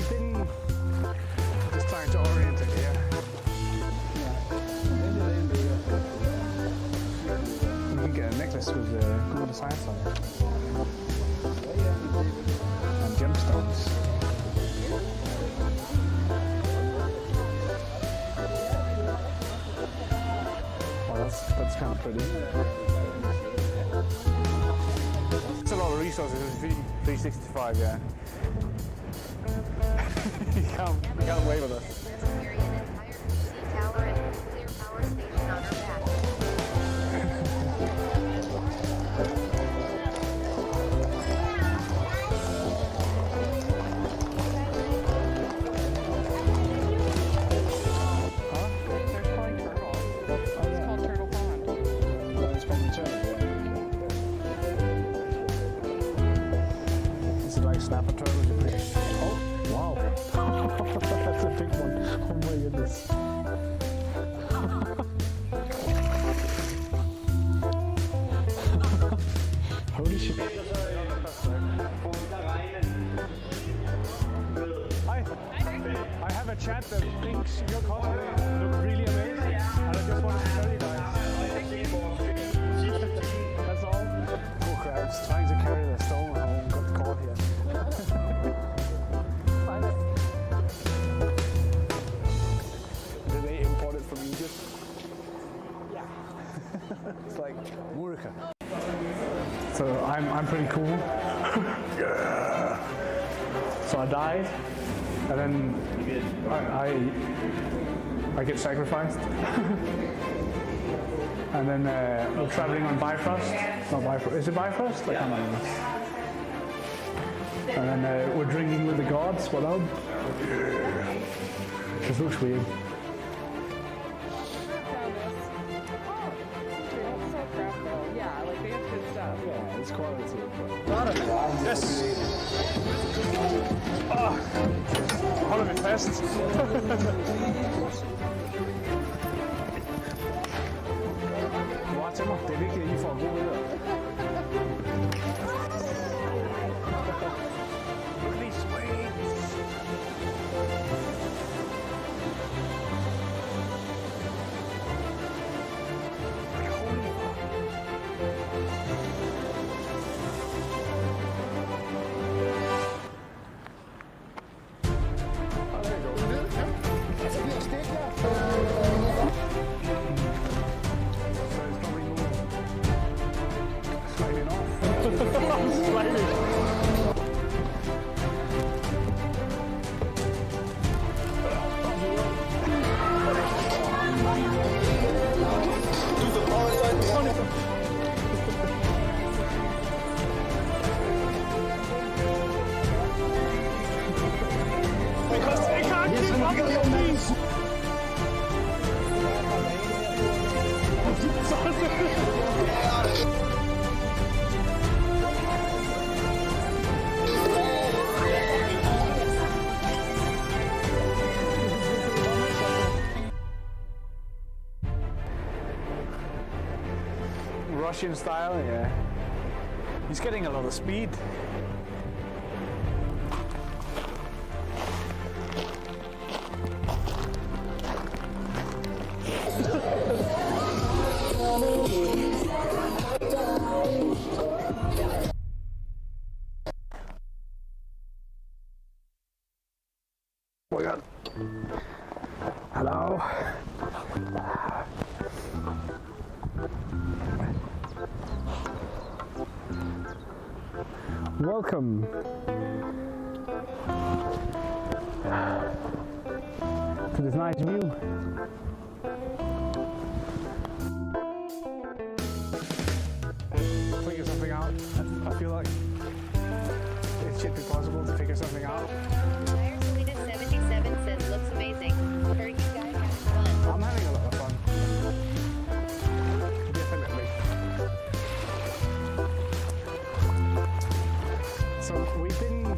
we've been just trying to orient it here. You can get a necklace with cool designs on it. And gemstones. Oh, that's kind of pretty. It's a lot of resources. It's 365, yeah. you can't wave with us. Carry an entire PC tower and nuclear power station on her back. Snapper turtles, you pretty. Oh, wow. That's a big one. Oh my goodness. Holy shit. Hi. I have a chat that thinks your cosplay look really amazing. And I just wanted to tell you guys. That's all. Poor crabs trying to carry the stone home. Got caught here. Did they import it from Egypt? Yeah. It's like Murica. So I'm pretty cool. Yeah. So I died, and then I get sacrificed. And then we're traveling on Bifrost. Not Bifrost. Is it Bifrost? I can't remember. And then we're drinking with the gods. What up? This looks weird. Yeah, like they have good stuff. Yeah, it's quality. Yes! Hold it fast. Wow, til mig. Det er vigtigt, at I får gode billeder. Look at these wings. Russian style, yeah. He's getting a lot of speed. Oh my god. Hello. Welcome to this nice view. Figure something out. I feel like it should be possible to figure something out. Tire Sweetest 77 says looks amazing. Heard you guys having fun. I'm having a lot of fun. Definitely. So we've been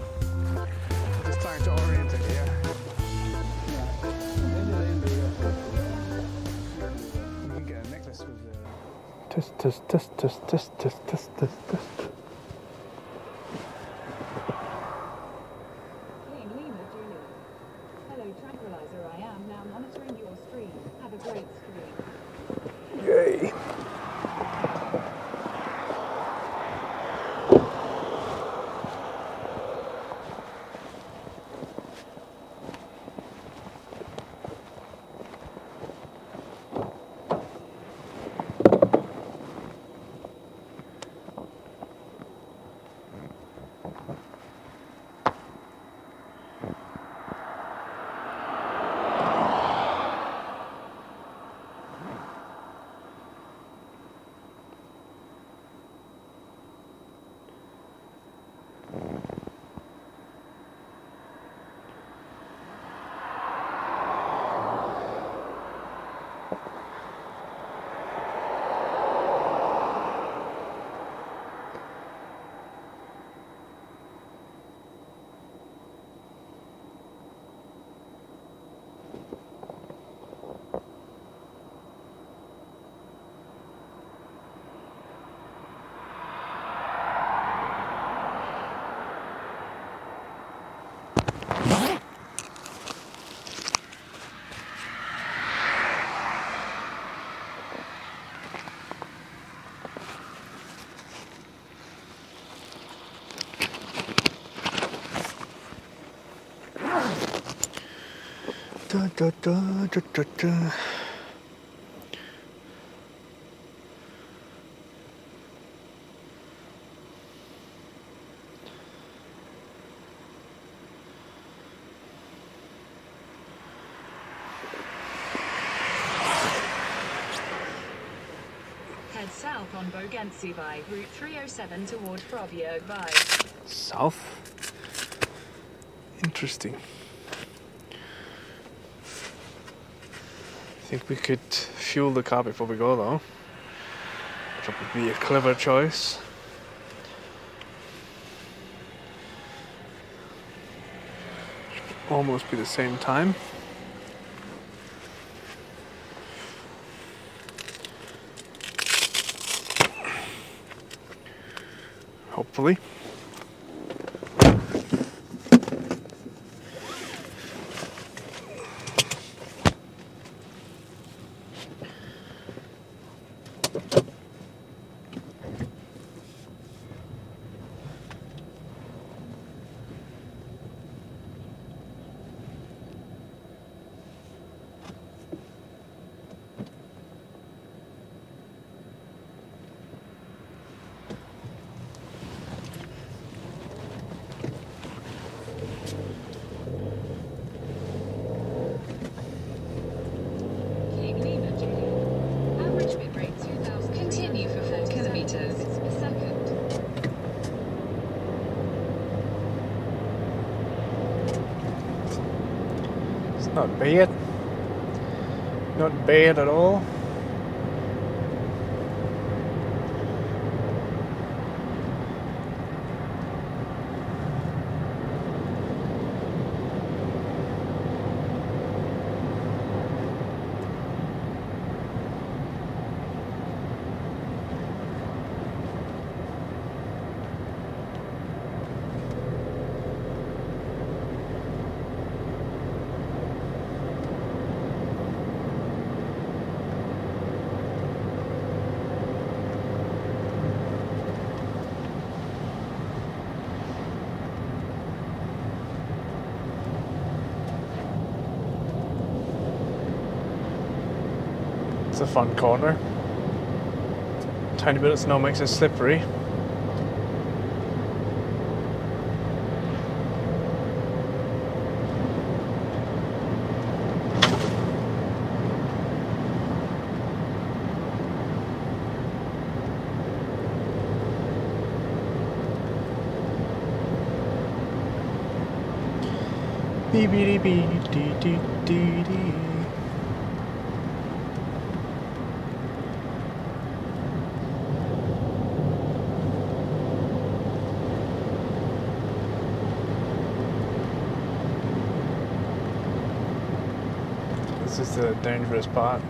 just trying to orient it here. You can get a necklace with Test. Da, da, da, da, da, da. Head south on Bogensivai, route 307 toward Frobjörg by. South? Interesting. I think we could fuel the car before we go though. Which would be a clever choice. Should almost be the same time. Hopefully. Average bit rate 2000. Continue for 30 kilometers per second. It's not bad. Not bad at all. It's a fun corner. Tiny bit of snow makes it slippery. Bee bee dee bee dee dee dee dee. This is the dangerous part.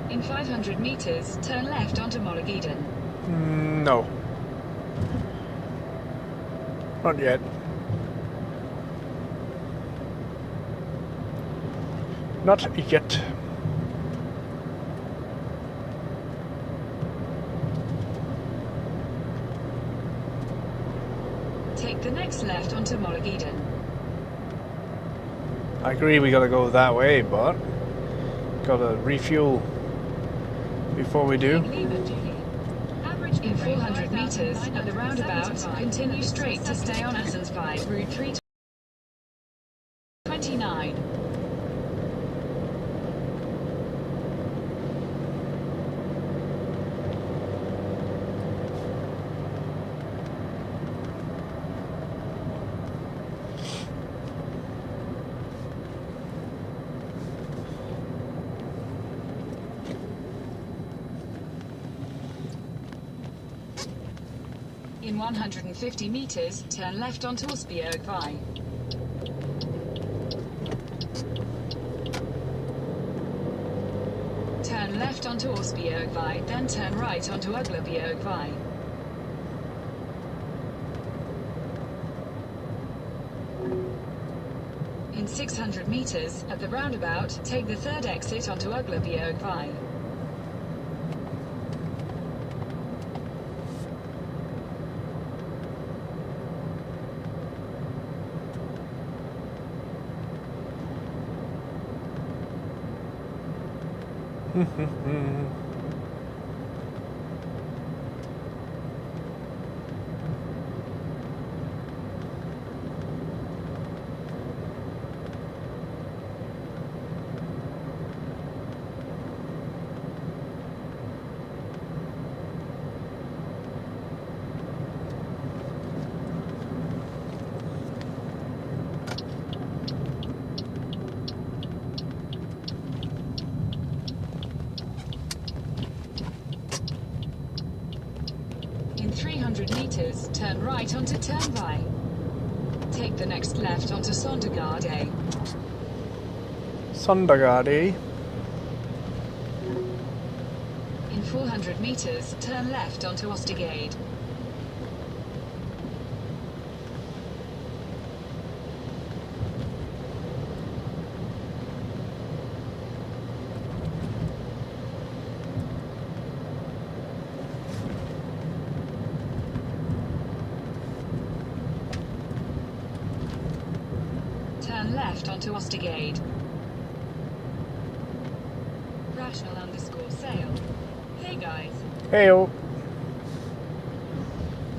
In 500 meters, turn left onto Mollageden. No. Not yet. Not yet. Take the next left onto Mollageden. I agree we gotta go that way, but gotta refuel before we do. In 400 meters, at the roundabout, continue straight to stay on Assensvej, route 329. In 150 meters, turn left onto Osbjørgvej. Turn left onto Osbjørgvej, then turn right onto Uglebjørgvej. In 600 meters, at the roundabout, take the third exit onto Uglebjørgvej. In 300 meters, turn right onto Turnvej. Take the next left onto Sondergaarde. Sondergaarde. In 400 meters, turn left onto Ostergade. Turn left onto Ostergade. Rational_sale. Hey guys. Heyo.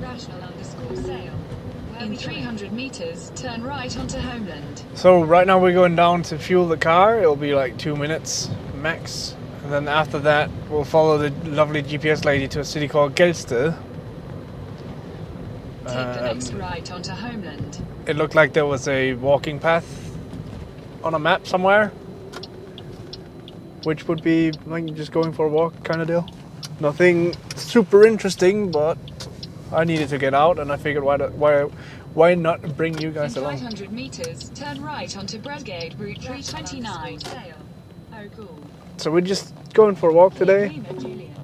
Rational_sale. In 300 meters, turn right onto Homeland. So right now we're going down to fuel the car. It'll be like 2 minutes max. And then after that, we'll follow the lovely GPS lady to a city called Gelsted. Take the next right onto Homeland. It looked like there was a walking path on a map somewhere, which would be like just going for a walk kind of deal. Nothing super interesting, but I needed to get out, and I figured why not bring you guys In along? 500 meters, turn right onto Bredgade, route 329. Oh, cool. So we're just going for a walk today. Lima, Julian.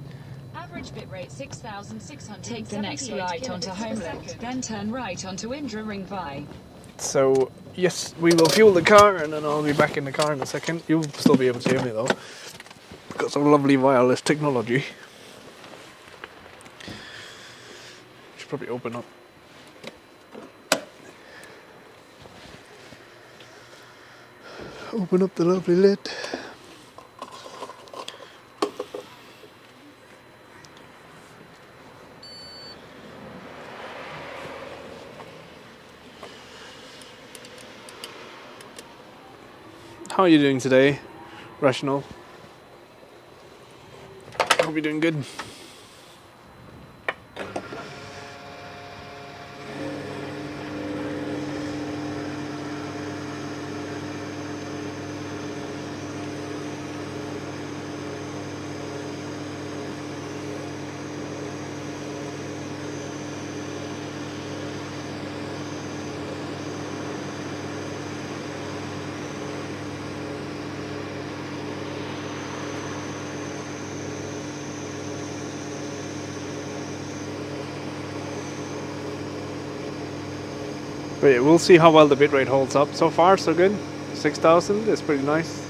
Average bit rate 6,600. Take the next right onto Homeland, then turn right onto Indra Ringvej. So yes, we will fuel the car, and then I'll be back in the car in a second. You'll still be able to hear me though. Got some lovely wireless technology. Should probably open up. Open up the lovely lid. How are you doing today, Rational? Hope you're doing good. But yeah, we'll see how well the bitrate holds up. So far, so good. 6,000 is pretty nice.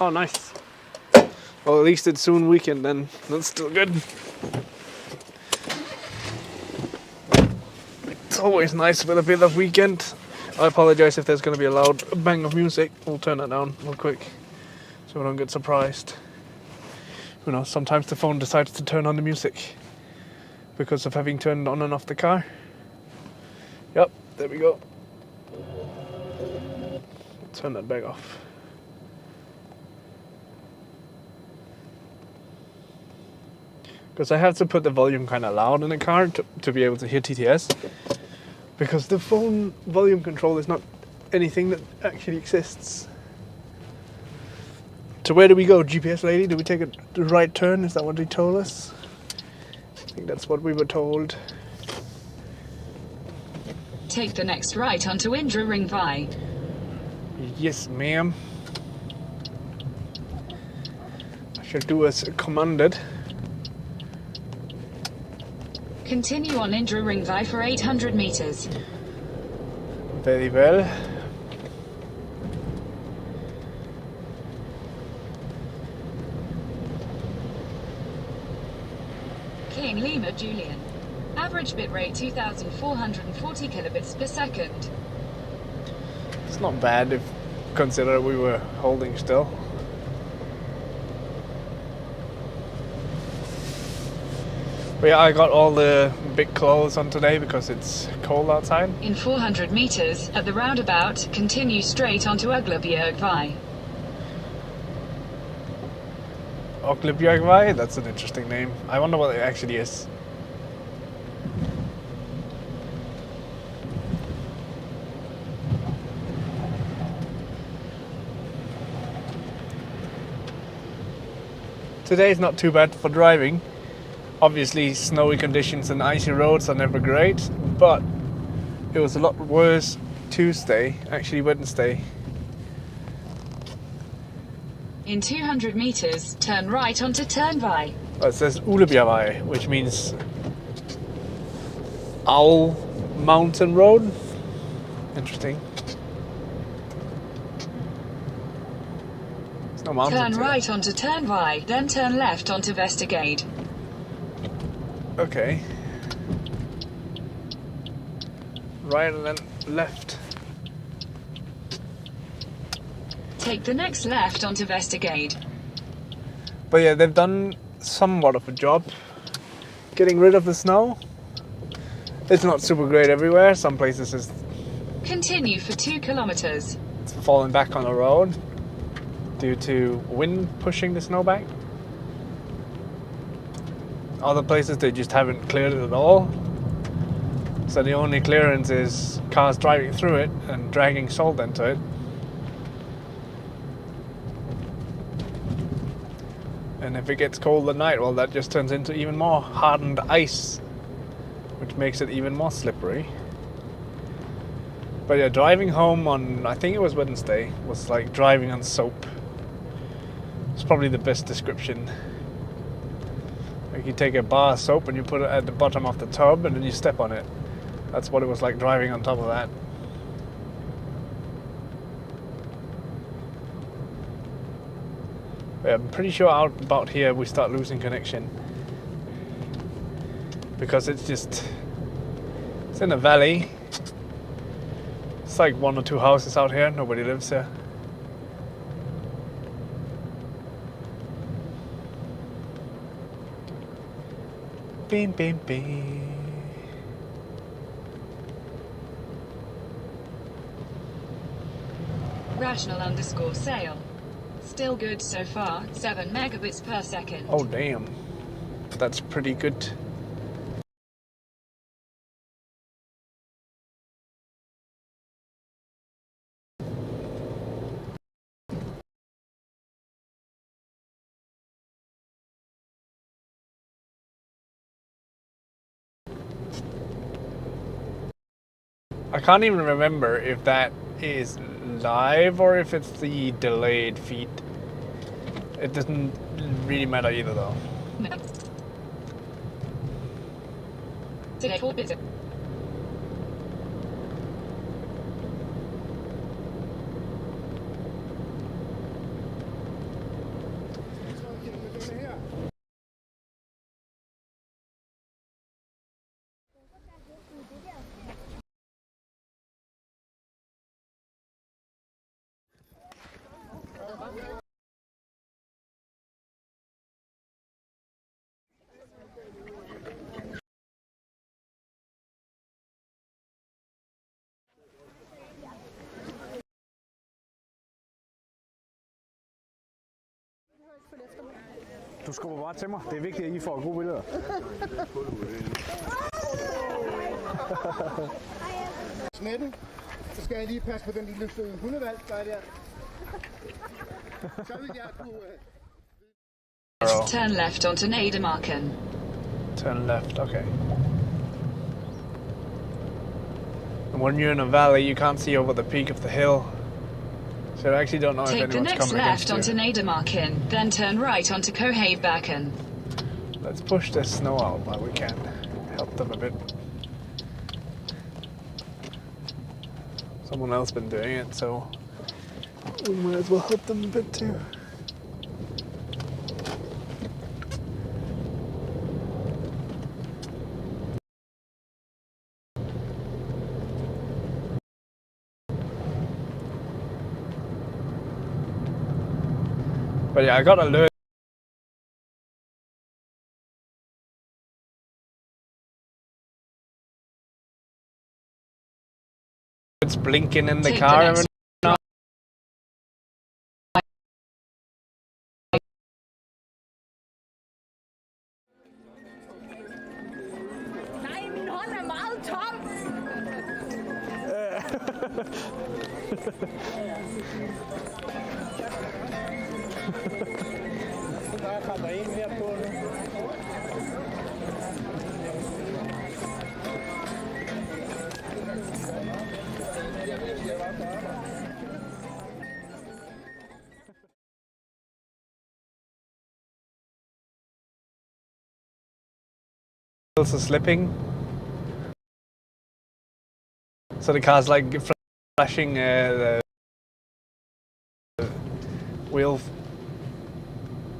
Oh, nice. Well, at least it's soon weekend then. That's still good. It's always nice with a bit of weekend. I apologize if there's going to be a loud bang of music. We'll turn that down real quick so we don't get surprised. You know, sometimes the phone decides to turn on the music because of having turned on and off the car. Yep, there we go. Turn that back off. Because I have to put the volume kind of loud in the car to be able to hear TTS. Because the phone volume control is not anything that actually exists. So where do we go, GPS lady? Do we take the right turn? Is that what they told us? I think that's what we were told. Take the next right onto Indra Ringvai. Yes, ma'am. I shall do as commanded. Continue on Indra Ringvai for 800 meters. Very well. King Lima Julian. Average bitrate 2440 kilobits per second. It's not bad if consider we were holding still. But yeah, I got all the big clothes on today because it's cold outside. In 400 meters, at the roundabout, continue straight onto Uglebjergvai. Uglebjergvai? That's an interesting name. I wonder what it actually is. Today is not too bad for driving. Obviously, snowy conditions and icy roads are never great, but it was a lot worse Tuesday, actually Wednesday. In 200 meters, turn right onto Turnvai. It says Uglebjergvai, which means Owl Mountain Road. Interesting. There's no mountains Turn here. right onto Turnvai, then turn left onto Vestergade. Okay. Right and then left. Take the next left onto Vestergade. But yeah, they've done somewhat of a job getting rid of the snow. It's not super great everywhere. Some places it's Continue for 2 kilometers. falling back on the road due to wind pushing the snow back. Other places they just haven't cleared it at all. So the only clearance is cars driving through it and dragging salt into it. And if it gets cold at night, well, that just turns into even more hardened ice, which makes it even more slippery. But yeah, driving home on, I think it was Wednesday, was like driving on soap. It's probably the best description. Like you take a bar of soap and you put it at the bottom of the tub and then you step on it. That's what it was like driving on top of that. Yeah, I'm pretty sure out about here we start losing connection. Because it's in a valley. It's like 1 or 2 houses out here, nobody lives here. Beam, beam, beam. Rational_sail. Still good so far, 7 megabits per second. Oh damn. That's pretty good. I can't even remember if that is live or if it's the delayed feed. It doesn't really matter either though. Today, 4 bits. Du skubber bare til mig. Det er vigtigt, at I får gode billeder. Snetten. Så skal jeg lige passe på den lille søde hundevalg, der er der. Så vil jeg kunne... Turn left onto Nedermarken. Turn left, okay. And when you're in a valley, you can't see over the peak of the hill. So I actually don't know if Take the anyone's next coming left against onto you. Nedermarken, then turn right onto Kohabakken. Let's push this snow out while we can. Help them a bit. Someone else been doing it, so we might as well help them a bit too. But yeah, I got alert. It's blinking in the Take car the every next now. Nej, min hånd er meget tom. Der kommer en her på nu. Wheels are slipping. So the car's like flashing the wheel.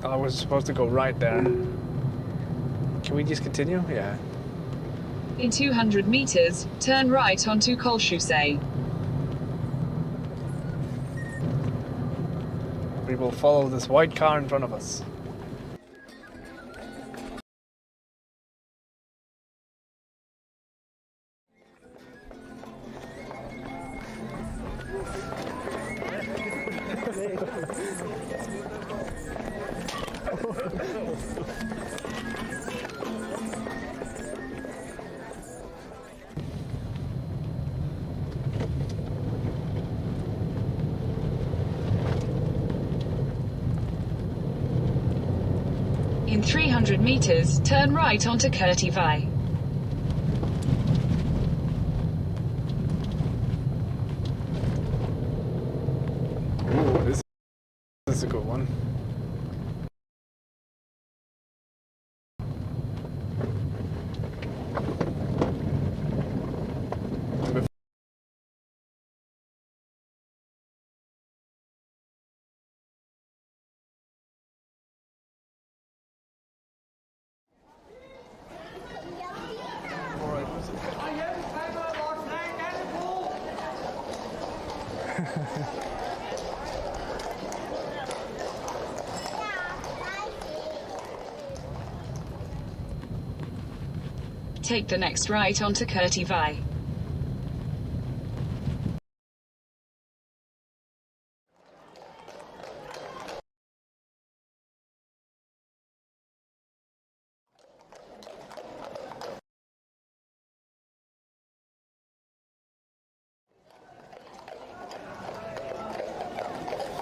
I was supposed to go right there. Can we just continue? Yeah. In 200 meters, turn right onto Kolchusay. We will follow this white car in front of us. In 300 meters, turn right onto Kurtivai. Ooh, this is a good one. Take the next right onto Kurtivai.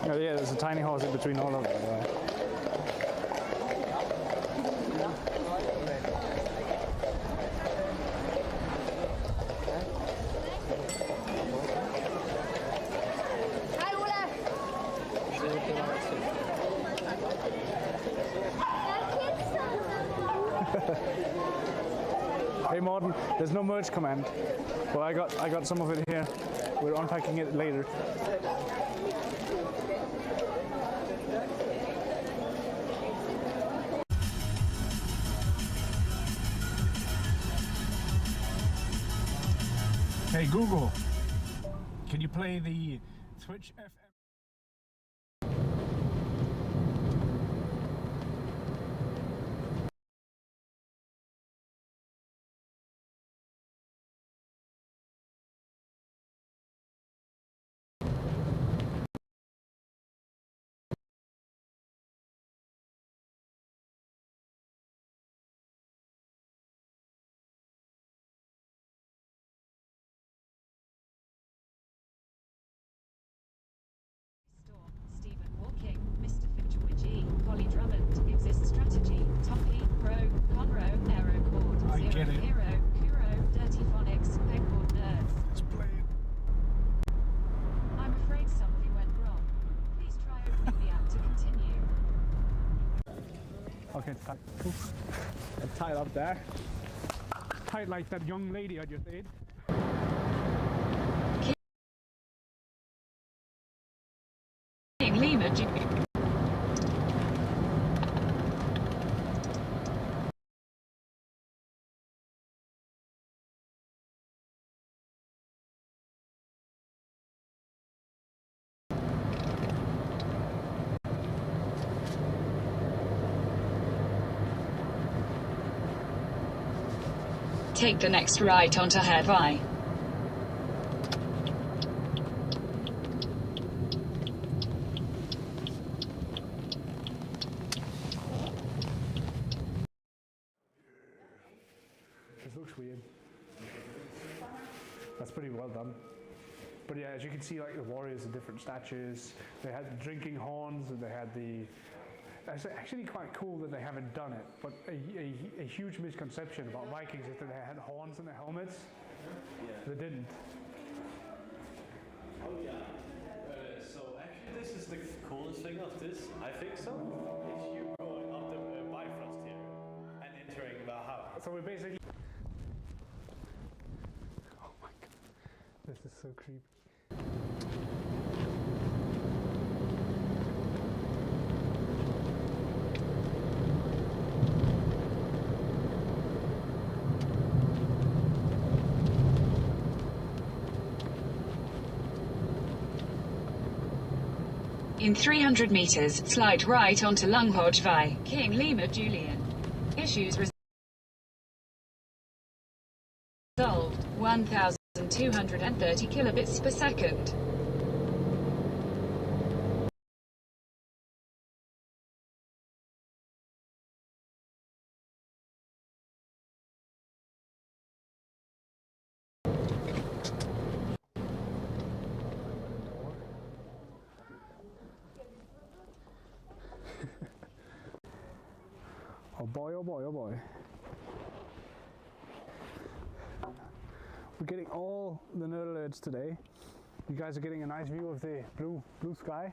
Oh, yeah, there's a tiny house in between all of them. Yeah. Hej Ola! Hey Morten, there's no merge command. Well, I got some of it here. We're unpacking it later. Hey Google, can you play the Twitch FM? And tie it up there. Tie it like that young lady I just ate. King Lima Take the next right onto Hervai. This looks weird. That's pretty well done. But yeah, as you can see, like the warriors are different statues. They had the drinking horns, and they had the. It's actually quite cool that they haven't done it. But a huge misconception about Vikings is that they had horns in their helmets. Yeah. They didn't. Oh yeah. So actually, this is the coolest thing of this. I think so. Is you going up the Bifrost here and entering Valhalla. So we basically. Oh my god, this is so creepy. In 300 meters, slide right onto Lunghojvai, King Lima Julian. Issues resolved, 1,230 kilobits per second. Oh boy, oh boy, oh boy. We're getting all the nerd alerts today. You guys are getting a nice view of the blue sky.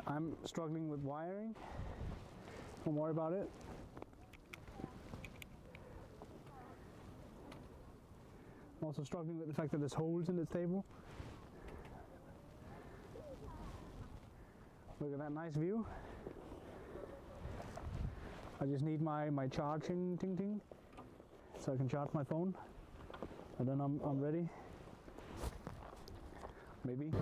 I'm struggling with wiring. Don't worry about it. I'm also struggling with the fact that there's holes in this table. Look at that nice view. I just need my charging ting so I can charge my phone, and then I'm ready. Maybe.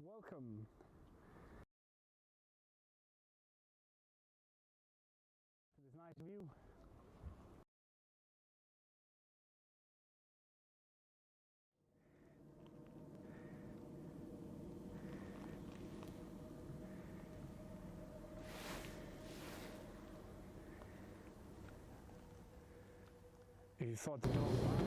Welcome. To this nice view. You thought the dog was fine?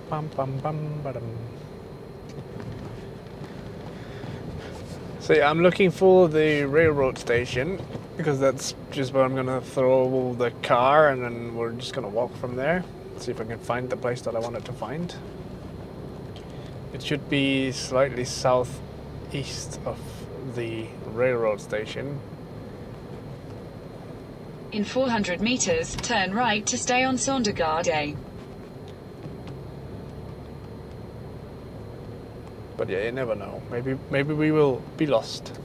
Bum, bum, bum, ba-dum. So yeah, I'm looking for the railroad station, because that's just where I'm gonna throw the car, and then we're just gonna walk from there. See if I can find the place that I wanted to find. It should be slightly southeast of the railroad station. In 400 meters, turn right to stay on Sondergaard. But yeah, you never know. Maybe we will be lost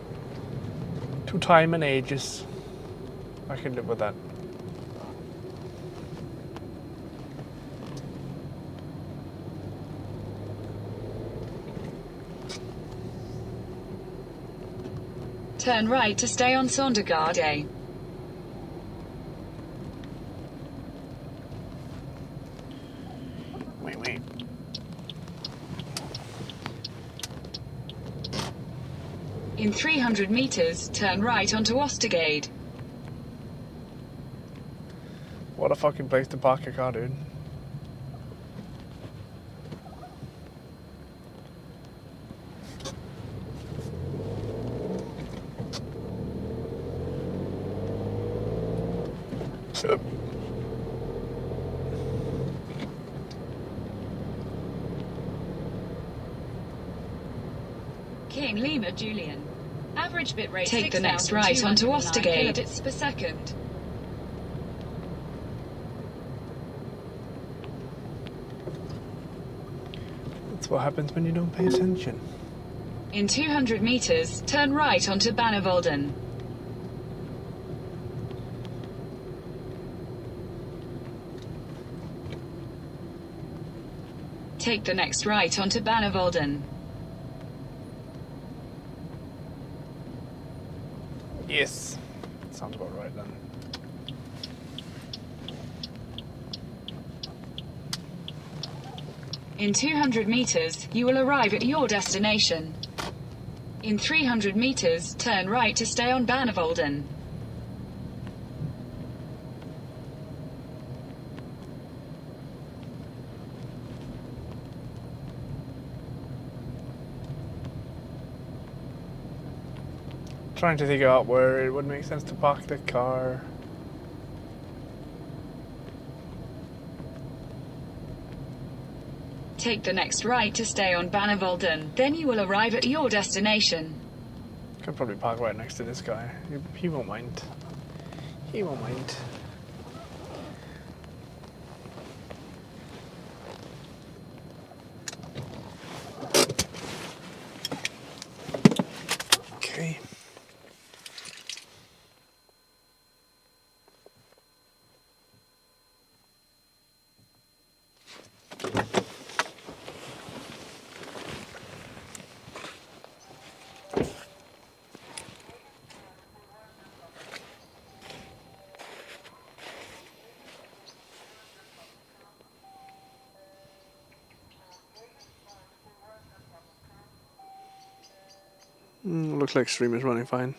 to time and ages. I can live with that. Turn right to stay on Sondergaard. Wait. In 300 meters, turn right onto Ostergade. What a fucking place to park a car, dude. King Lima Julian. Average bit rate. Take the next right onto Ostergade. Kilobits per second. That's what happens when you don't pay attention. In 200 meters, turn right onto Bannevolden. Take the next right onto Bannevolden. Yes. Sounds about right then. In 200 meters, you will arrive at your destination. In 300 meters, turn right to stay on Bannevolden. Trying to figure out where it would make sense to park the car. Take the next right to stay on Bannevolden. Then you will arrive at your destination. Could probably park right next to this guy. He won't mind. He won't mind. Okay. Looks like stream is running fine.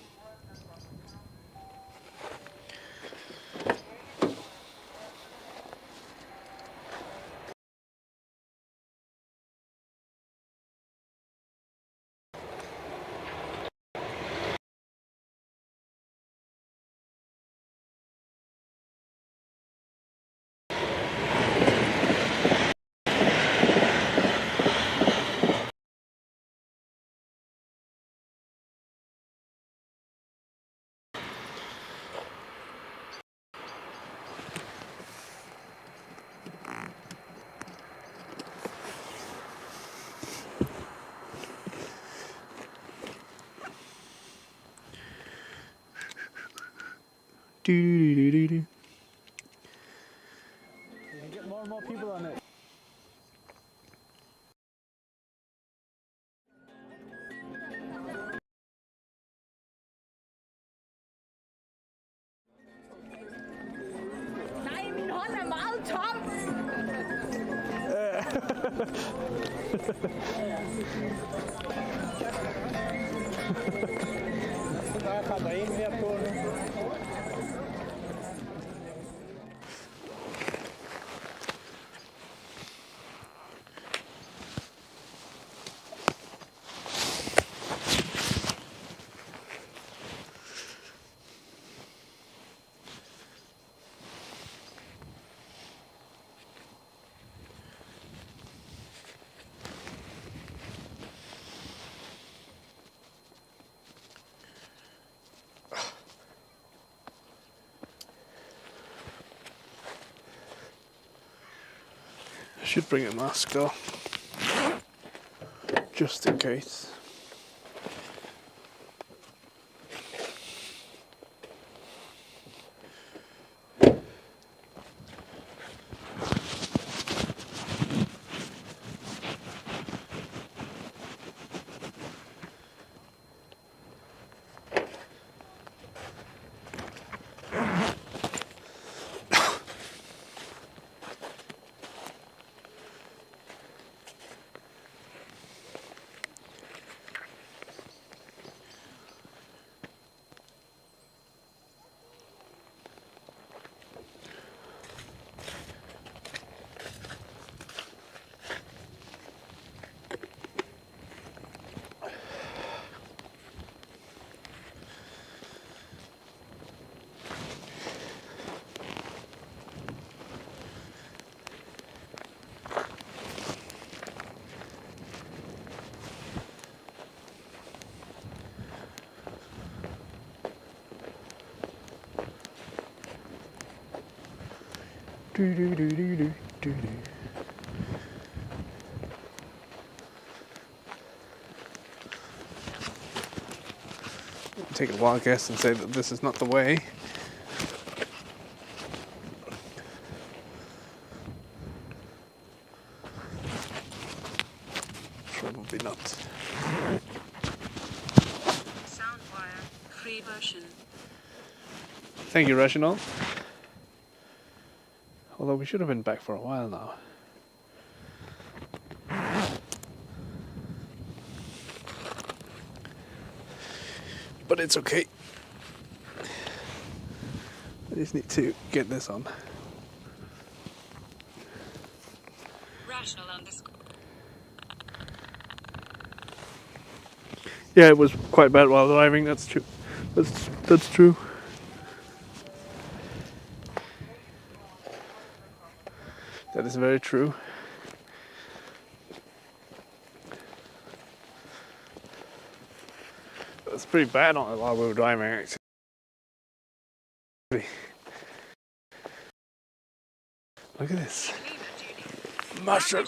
Do. Get more and more people on it. Nej, min hånd er meget tom. Der kommer en her på nu. Should bring a mask though, just in case. Do do do do do do do. Take a wild guess and say that this is not the way. Probably not. Soundwire, free version. Thank you, Reginald. Although we should have been back for a while now. But it's okay. I just need to get this on. Rational underscore. Yeah, it was quite bad while driving, that's true. That's true. That is very true. It was pretty bad on it while we were driving, actually. Look at this. Mushroom.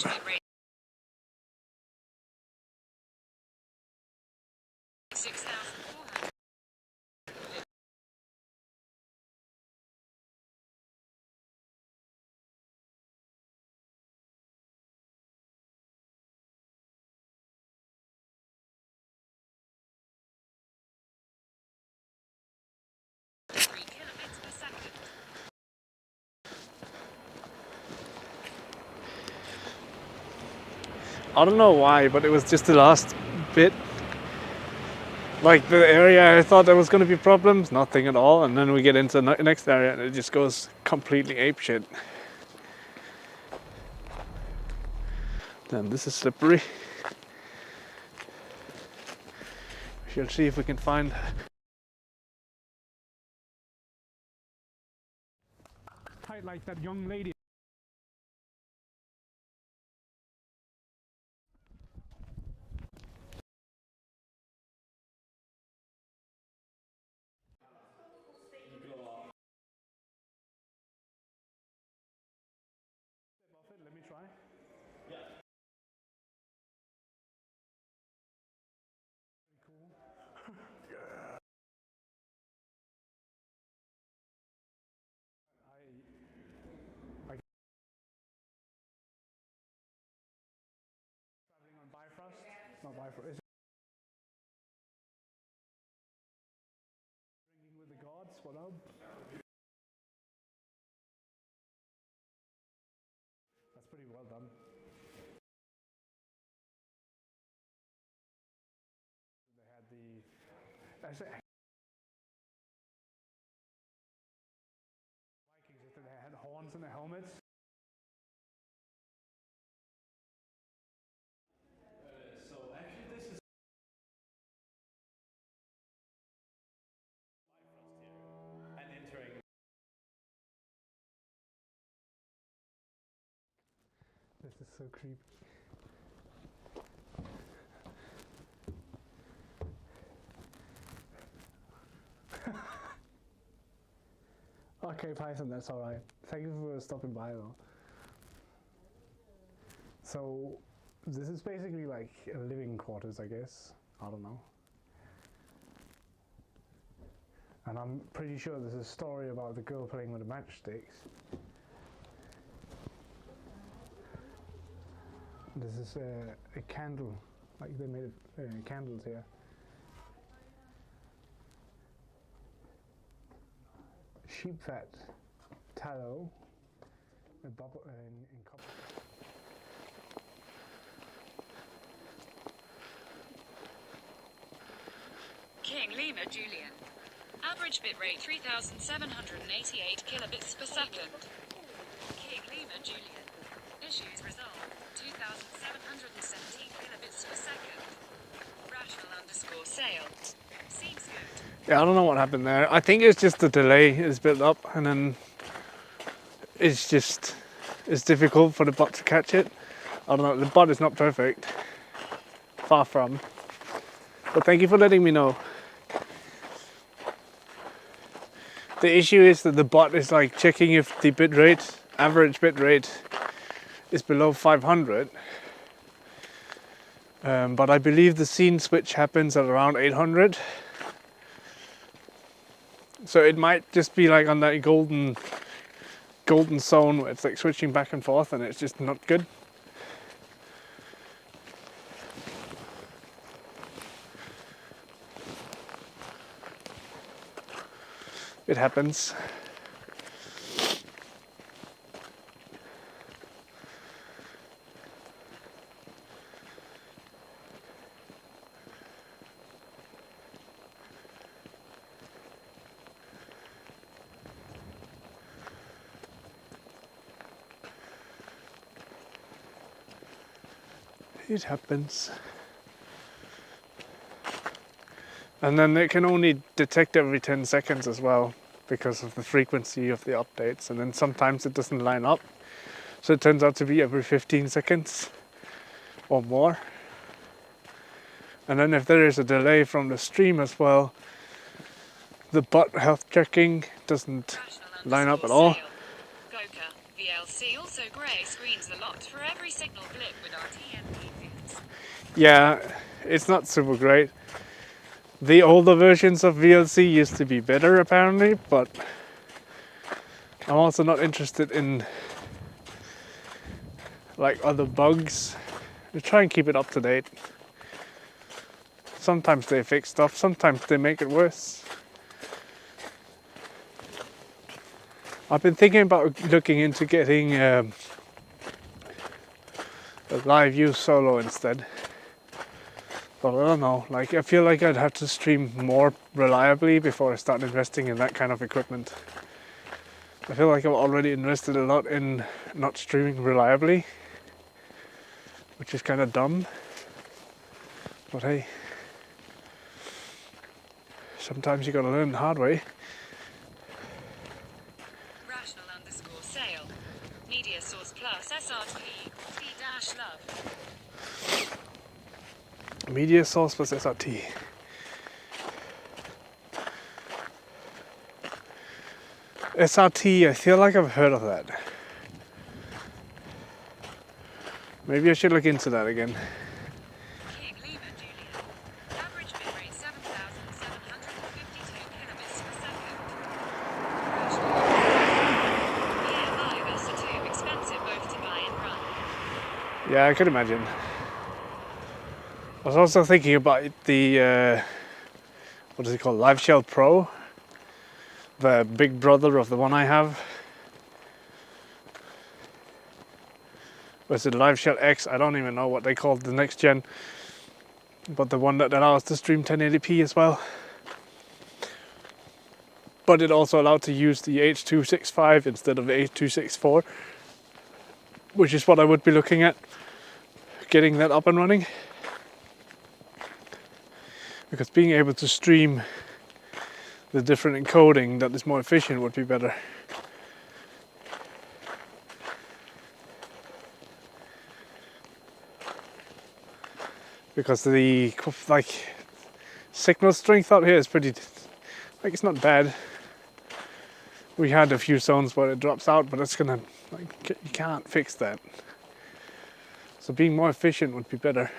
I don't know why, but it was just the last bit. Like the area I thought there was going to be problems, nothing at all. And then we get into the next area and it just goes completely apeshit. Then this is slippery. We shall see if we can find... Tight like that young lady. Let me try. Traveling on Bifrost? Not Bifrost. Is it Drinking with the Gods? What up? That's pretty well done. They had the... Vikings, they had horns in their helmets. So actually this is Bifrost here and entering. This is so creepy. Okay, Python, that's alright. Thank you for stopping by though. So this is basically like a living quarters, I guess. I don't know. And I'm pretty sure there's a story about the girl playing with the matchsticks. This is a candle, like they made candles here. Sheep fat, tallow, a bubble in copper. King Lima Julian. Average bitrate 3,788 kilobits per second. King Lima Julian. Issues resolved 2,717 kilobits per second. Rational_sale. Seems good. Yeah, I don't know what happened there. I think it's just the delay is built up and then it's difficult for the bot to catch it. I don't know, the bot is not perfect. Far from. But thank you for letting me know. The issue is that the bot is like checking if the bitrate, average bitrate, is below 500. But I believe the scene switch happens at around 800. So it might just be like on that golden zone where it's like switching back and forth and it's just not good. It happens. It happens. And then it can only detect every 10 seconds as well because of the frequency of the updates, and then sometimes it doesn't line up, so it turns out to be every 15 seconds or more. And then if there is a delay from the stream as well, the bot health checking doesn't line up at all. Goka, VLC also grey screens a lot for every signal blip with our TMP feeds. Yeah, it's not super great. The older versions of VLC used to be better apparently, but I'm also not interested in like other bugs. I try and keep it up to date. Sometimes they fix stuff, sometimes they make it worse. I've been thinking about looking into getting a live view solo instead. But I don't know, like I feel like I'd have to stream more reliably before I start investing in that kind of equipment. I feel like I've already invested a lot in not streaming reliably, which is kind of dumb. But hey, sometimes you gotta learn the hard way. Rational_sale. Media Source Plus SRT T-Love. Media Source plus SRT. SRT, I feel like I've heard of that. Maybe I should look into that again. King Lima Julian. Average bitrate 7,752 kilobits per second. Rational. BLI are too expensive both to buy and run. Yeah, I could imagine. I was also thinking about the, what is it called, LiveShell Pro, the big brother of the one I have. Was it LiveShell X? I don't even know what they called the next gen, but the one that allows to stream 1080p as well. But it also allowed to use the H.265 instead of the H.264, which is what I would be looking at, getting that up and running. Because being able to stream the different encoding that is more efficient would be better. Because the signal strength out here is pretty, it's not bad. We had a few zones where it drops out, but it's gonna, you can't fix that. So being more efficient would be better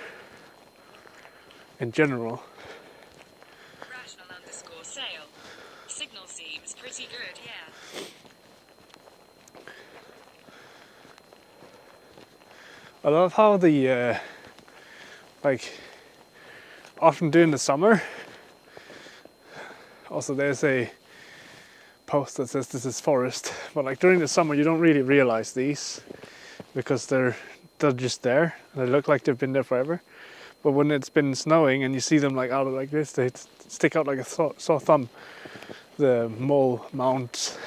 in general. Rational underscore sail. Signal seems pretty good, yeah. I love how the like often during the summer. Also, there's a post that says this is forest, but like during the summer, you don't really realize these because they're just there and they look like they've been there forever. But when it's been snowing and you see them like out like this, they stick out like a sore thumb. The mole mounds.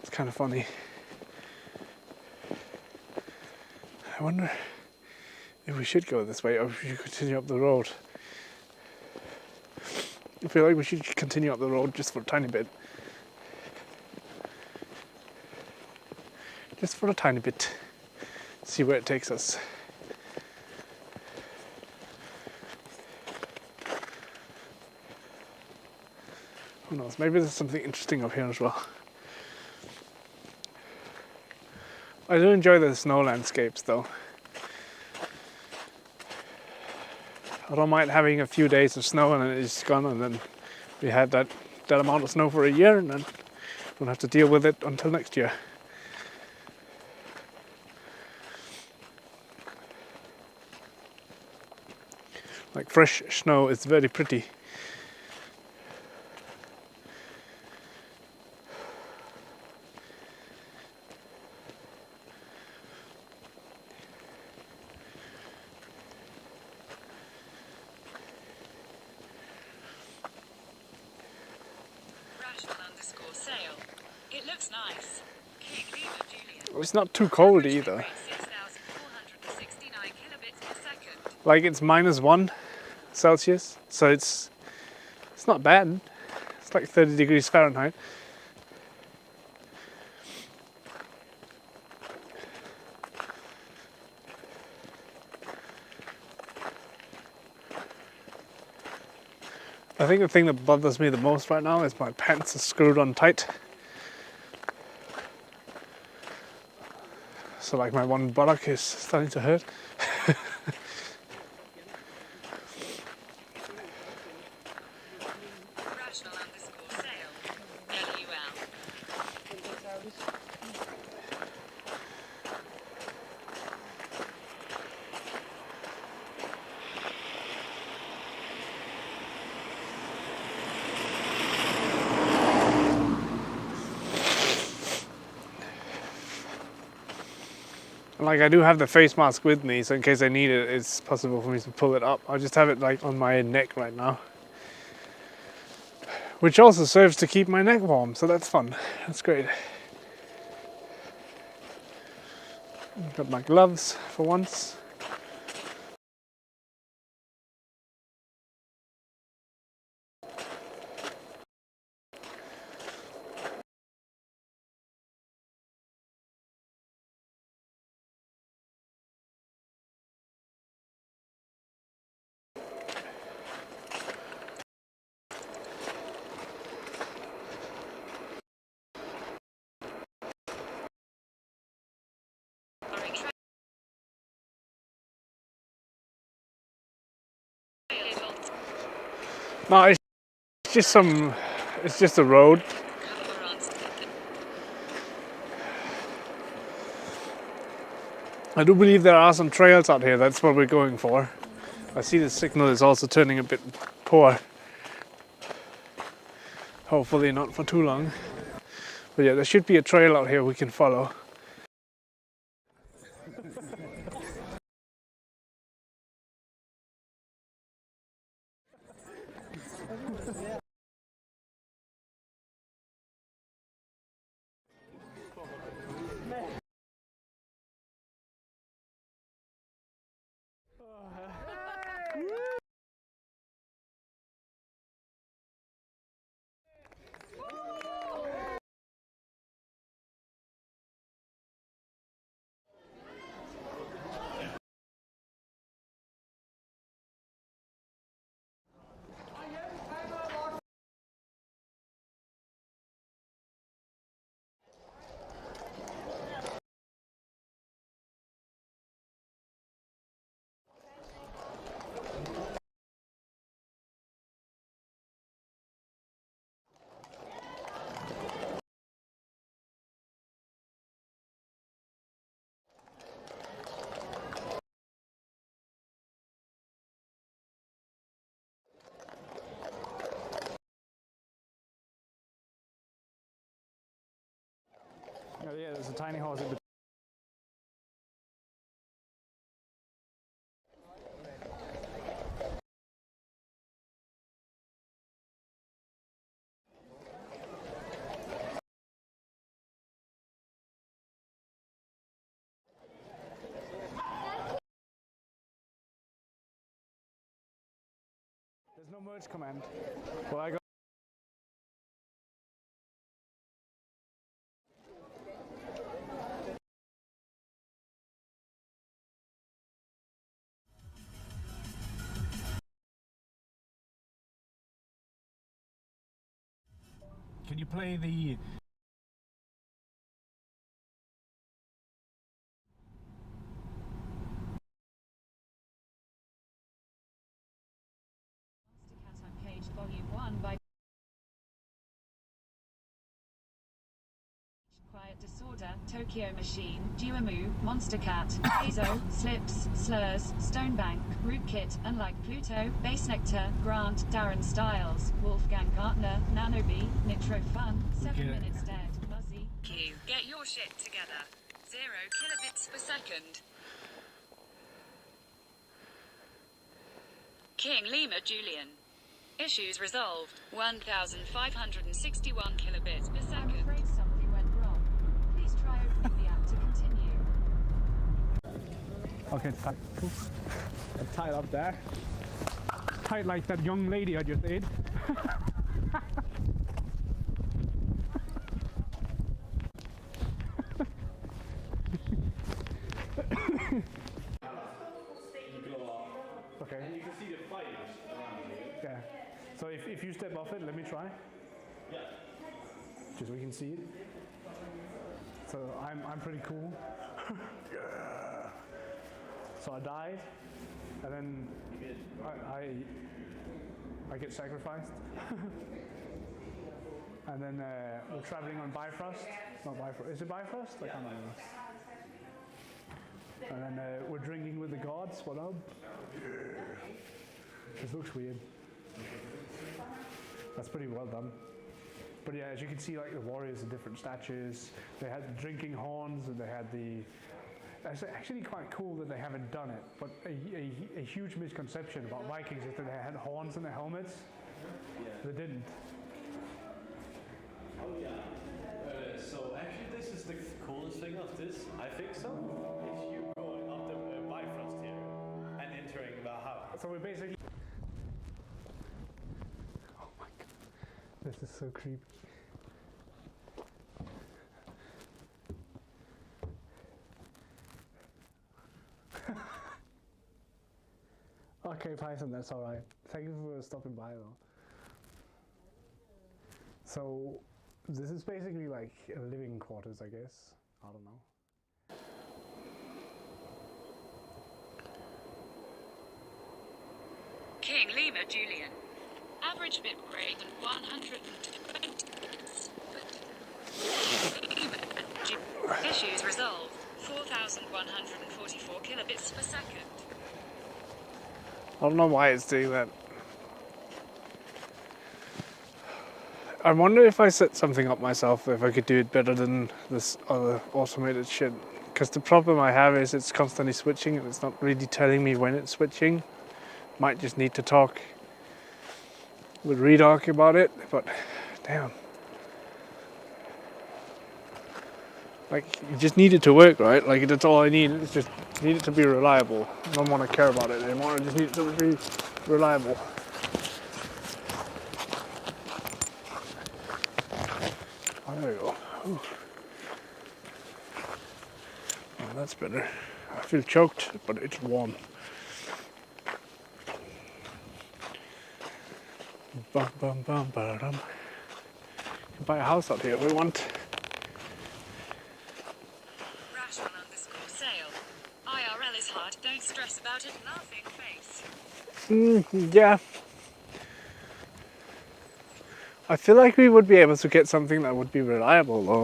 It's kind of funny. I wonder if we should go this way or if we should continue up the road. I feel like we should continue up the road just for a tiny bit. Just for a tiny bit. See where it takes us. Who knows, maybe there's something interesting up here as well. I do enjoy the snow landscapes though. I don't mind having a few days of snow and then it's gone, and then we had that amount of snow for a year and then we'll have to deal with it until next year. Like fresh snow is very pretty. Rational underscore sail. It looks nice. Keep Lima Juliet. It's not too cold either. 6,469 kilobits per second. Like it's -1 Celsius, so it's not bad. It's like 30 degrees Fahrenheit. I think the thing that bothers me the most right now is my pants are screwed on tight. So like my one buttock is starting to hurt. Rational underscore sail. LUL. Like I do have the face mask with me, so in case I need it, it's possible for me to pull it up. I just have it like on my neck right now. Which also serves to keep my neck warm, so that's fun. That's great. Got my gloves for once. No, it's just a road. I do believe there are some trails out here, that's what we're going for. I see the signal is also turning a bit poor. Hopefully not for too long. But yeah, there should be a trail out here we can follow. Oh yeah, there's a tiny horse in between. There's no merge command. Well, I got. Can you play the? Monster Cat Uncaged Volume 1 by Quiet Disorder, Tokyo Machine, Duamu, Monster Cat, Hazo, Slips, Slurs, Stonebank, Rootkit, Unlike Pluto, Bass Nectar, Grant, Darren Styles, Wolfgang Gartner, Nanobi, Nitro Fun, 7 Minutes Dead, Muzzy. Q. Get your shit together. 0 kilobits per second. King Lima Julian. Issues resolved. 1,561 kilobits per second. I'm afraid something went wrong. Please try opening the app to continue. Okay, it's tight. I'm tight up there. Tight like that young lady I just ate. Okay. And you can see the fires around you. Yeah. So if you step off it, let me try. Yeah. Just so we can see it. So I'm pretty cool. Yeah. So I died, and then I get sacrificed. And then we're traveling on Bifrost. Not Bifrost. Is it Bifrost? I can't remember. And then we're drinking with the gods. What up? This looks weird. That's pretty well done. But yeah, as you can see, like the warriors are different statues. They had the drinking horns, and they had the. It's actually quite cool that they haven't done it. But a huge misconception about Vikings is that they had horns in their helmets. Yeah. They didn't. Oh yeah. So actually, this is the coolest thing of this. I think so. Is you going up the Bifrost here and entering the house. So we basically. Oh my god, this is so creepy. Okay, Python, that's alright. Thank you for stopping by though. So, this is basically like living quarters, I guess. I don't know. King Lima Julian. Average bit rate 120. Issues resolved. 4,144 kilobits per second. I don't know why it's doing that. I wonder if I set something up myself, if I could do it better than this other automated shit. Because the problem I have is it's constantly switching and it's not really telling me when it's switching. Might just need to talk with Redoc about it, but damn. Like, you just need it to work, right? Like, that's all I need. It's just need it to be reliable. I don't want to care about it anymore. I just need it to be reliable. Oh, there we go. Ooh. Oh, that's better. I feel choked, but it's warm. Bum, bum, bum, ba-dum. You can buy a house out here if we want. Sale. IRL is hard. Don't stress about it. Laughing face. Yeah. I feel like we would be able to get something that would be reliable though.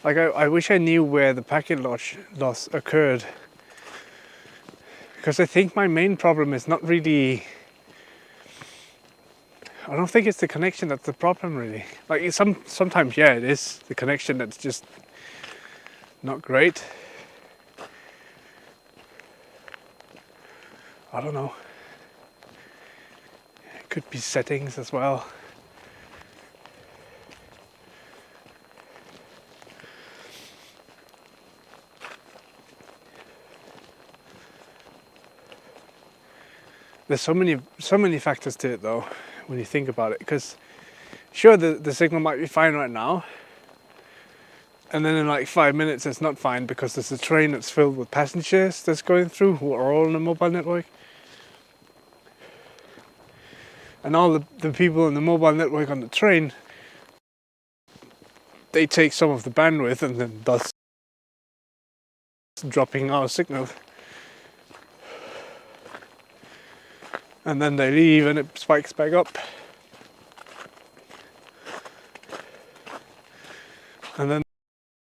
Like I wish I knew where the packet loss occurred. Because I think my main problem is not really I don't think it's the connection that's the problem, really. Like sometimes, yeah, it is the connection that's just not great. I don't know. It could be settings as well. There's so many factors to it though, when you think about it. Because sure, the signal might be fine right now, and then in like 5 minutes it's not fine because there's a train that's filled with passengers that's going through who are all on the mobile network. And all the people on the mobile network on the train, they take some of the bandwidth and then thus dropping our signal. And then they leave and it spikes back up. And then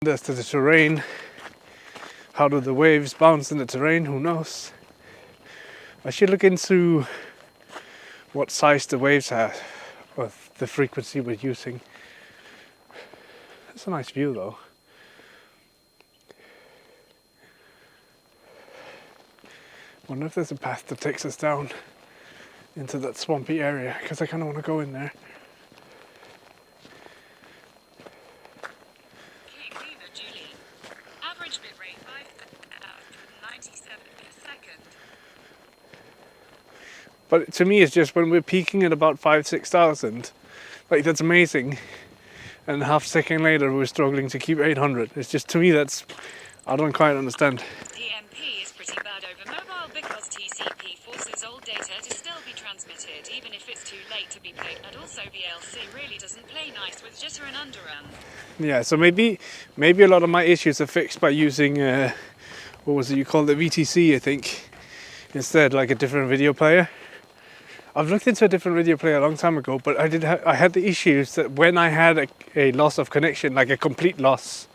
there's the terrain. How do the waves bounce in the terrain? Who knows? I should look into what size the waves have, or the frequency we're using. It's a nice view though. Wonder if there's a path that takes us down into that swampy area, because I kind of want to go in there. Cape Fever, Julie. Average bit rate 597 per second. But to me, it's just when we're peaking at about 5,000-6,000, like that's amazing. And half a second later, we're struggling to keep 800. It's just, to me, that's, I don't quite understand. DMP is pretty bad over mobile because TCP forces old data to still be transmitted, even if it's too late to be played. And also VLC really doesn't play nice with jitter and underrun. Yeah, so maybe a lot of my issues are fixed by using, what was it you called it, VTC, I think, instead, like a different video player. I've looked into a different video player a long time ago, but I had the issues that when I had a loss of connection, like a complete loss,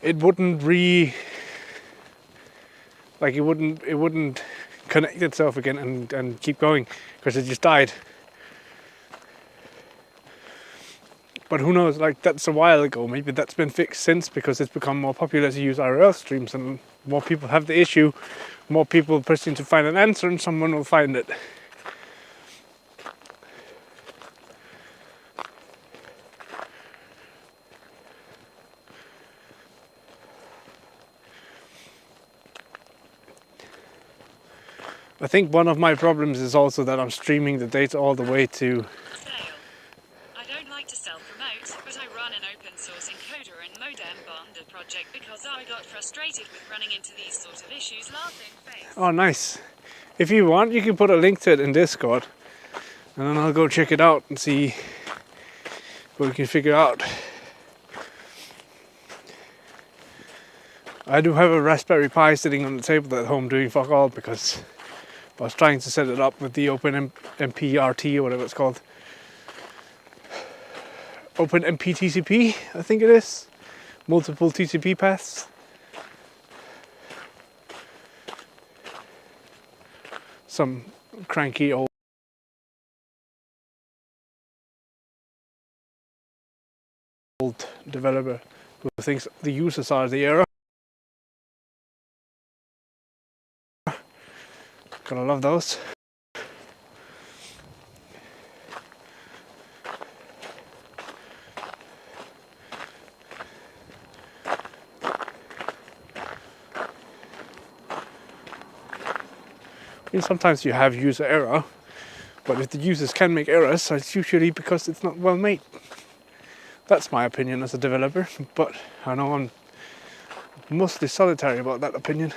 it wouldn't it wouldn't connect itself again and keep going because it just died. But who knows, like that's a while ago. Maybe that's been fixed since because it's become more popular to use IRL streams and more people have the issue, more people pressing to find an answer and someone will find it. I think one of my problems is also that I'm streaming the data all the way to... Sale. I don't like to self-promote, but I run an open source encoder and modem bonder project because I got frustrated with running into these sort of issues laughing face. Oh, nice. If you want, you can put a link to it in Discord. And then I'll go check it out and see what we can figure out. I do have a Raspberry Pi sitting on the table at home doing fuck all because I was trying to set it up with the OpenMP-RT or whatever it's called. OpenMP TCP, I think it is. Multiple TCP paths. Some cranky old developer who thinks the users are the error. Gotta love those. I mean, sometimes you have user error, but if the users can make errors, it's usually because it's not well made. That's my opinion as a developer, but I know I'm mostly solitary about that opinion.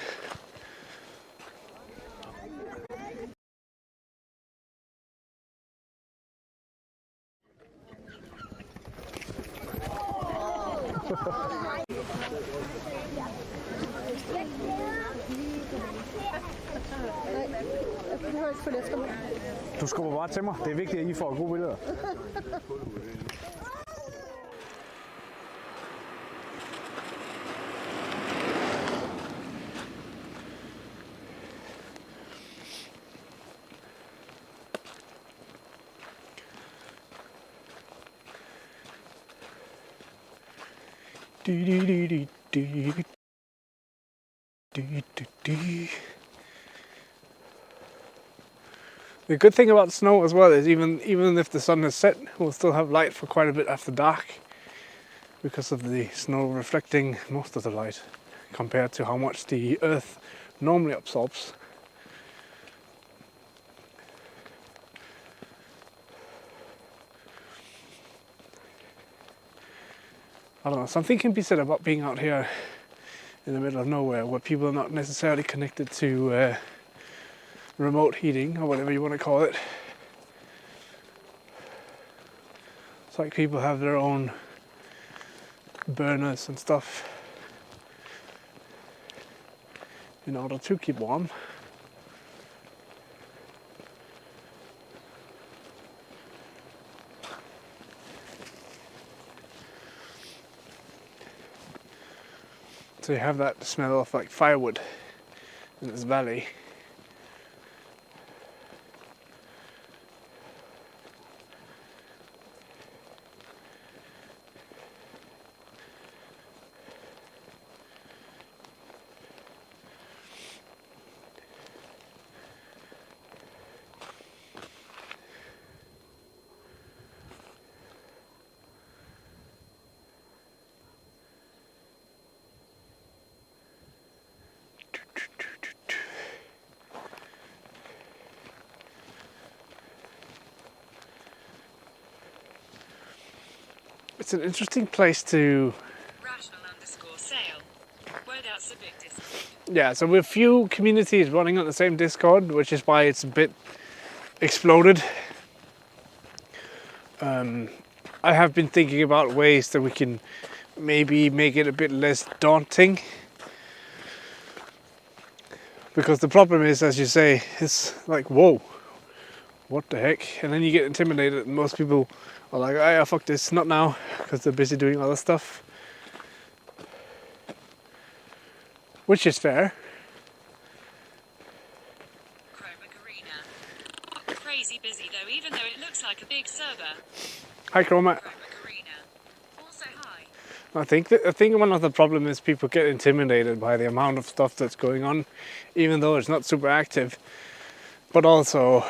Du skubber bare til mig. Det er vigtigt, at I får gode billeder. The good thing about snow as well is even if the sun is set, we'll still have light for quite a bit after dark because of the snow reflecting most of the light compared to how much the earth normally absorbs. I don't know, something can be said about being out here in the middle of nowhere where people are not necessarily connected to remote heating or whatever you want to call it. It's like people have their own burners and stuff in order to keep warm. So you have that smell of like firewood in this valley. It's an interesting place to... Rational_sale. Without a big discount. Yeah, so we have few communities running on the same Discord, which is why it's a bit exploded. I have been thinking about ways that we can maybe make it a bit less daunting. Because the problem is, as you say, it's like, whoa, what the heck? And then you get intimidated and most people are like, oh yeah, fuck this, not now, because they're busy doing other stuff. Which is fair. Chroma Arena. Crazy busy though, even though it looks like a big server. Hi Chroma. Chroma Arena. Also hi. I think one of the problem is people get intimidated by the amount of stuff that's going on, even though it's not super active. But also,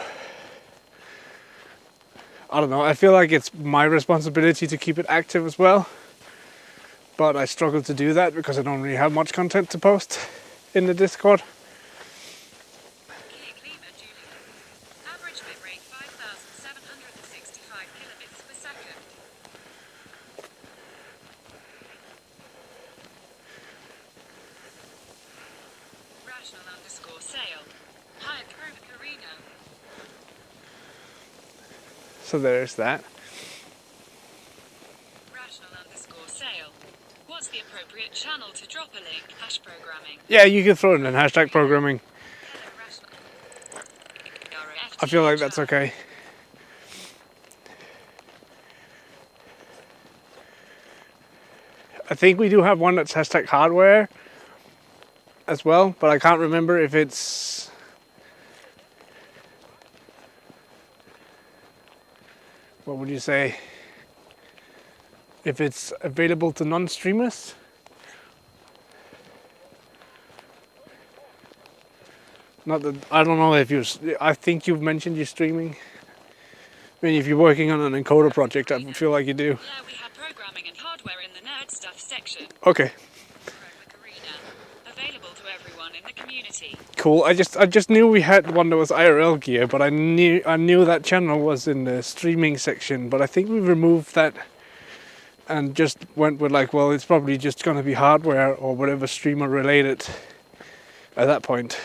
I don't know, I feel like it's my responsibility to keep it active as well. But I struggle to do that because I don't really have much content to post in the Discord. Average bitrate 5,765 kilobits per second. Rational_sale. Hi, Chroma Arena. So there's that. Rational_sale. What's the appropriate channel to drop a link? Hash programming. Yeah, you can throw it in hashtag programming. Hello, Rational. I feel like that's okay. I think we do have one that's hashtag hardware as well, but I can't remember if it's... What would you say? If it's available to non-streamers? Not that, I don't know if you... I think you've mentioned you're streaming. I mean, if you're working on an encoder project, I feel like you do. Yeah, we have programming and hardware in the nerd stuff section. Okay, Chroma Arena. Available to everyone in the community. cool. I just knew we had one that was IRL gear, but I knew that channel was in the streaming section, but I think we removed that and just went with like, well, it's probably just going to be hardware or whatever streamer related at that point.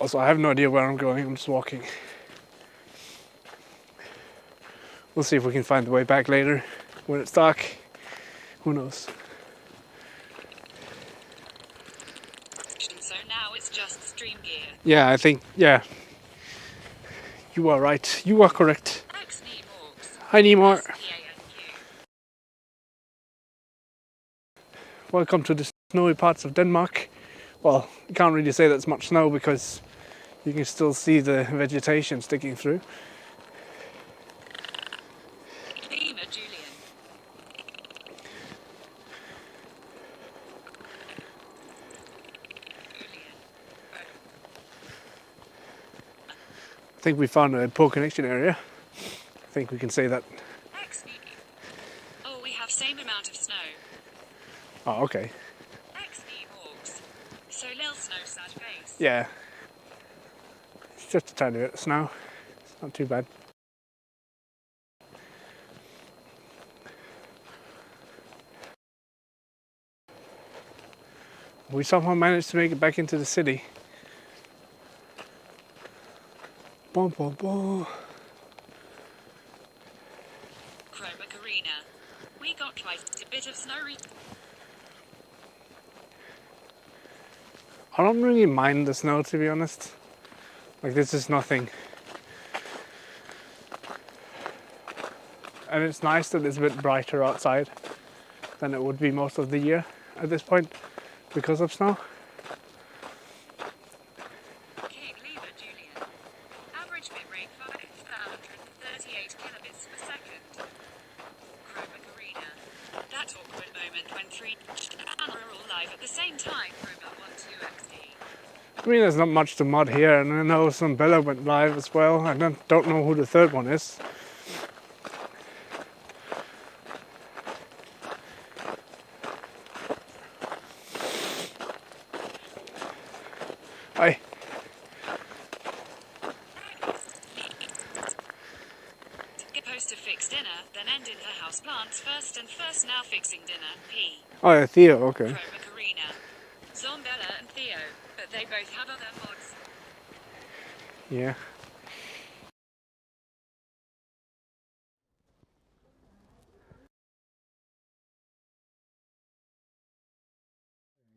Also, I have no idea where I'm going, I'm just walking. We'll see if we can find the way back later when it's dark. Who knows? So now it's just stream gear. Yeah, I think, yeah. You are right. You are correct. Hi, Nemor. Welcome to the snowy parts of Denmark. Well, you can't really say that's much snow because you can still see the vegetation sticking through. Beamer Julian. I think we found a poor connection area. I think we can say that. Oh, we have same amount of snow. Oh, okay. Hawks. So lil snow sad face. Yeah. It's just a tiny bit of snow. It's not too bad. We somehow managed to make it back into the city. Boom, boom, boom. Cromac Arena. We got quite a bit of snow. I don't really mind the snow, to be honest. Like, this is nothing. And it's nice that it's a bit brighter outside than it would be most of the year at this point because of snow. King Lever Julian. Average bit rate 538 kilobits per second. Cromac Arena. That awkward moment when three are all live at the same time. Cromac 12XD. I mean, there's not much to mod here, and I know some Bella went live as well. I don't know who the third one is. Hi. Supposed to fix dinner, then ended her house plants first and first now fixing dinner. P. Oh, yeah, Theo, okay. Cromac Arena. Zombella and Theo, but they both have other mods. Yeah.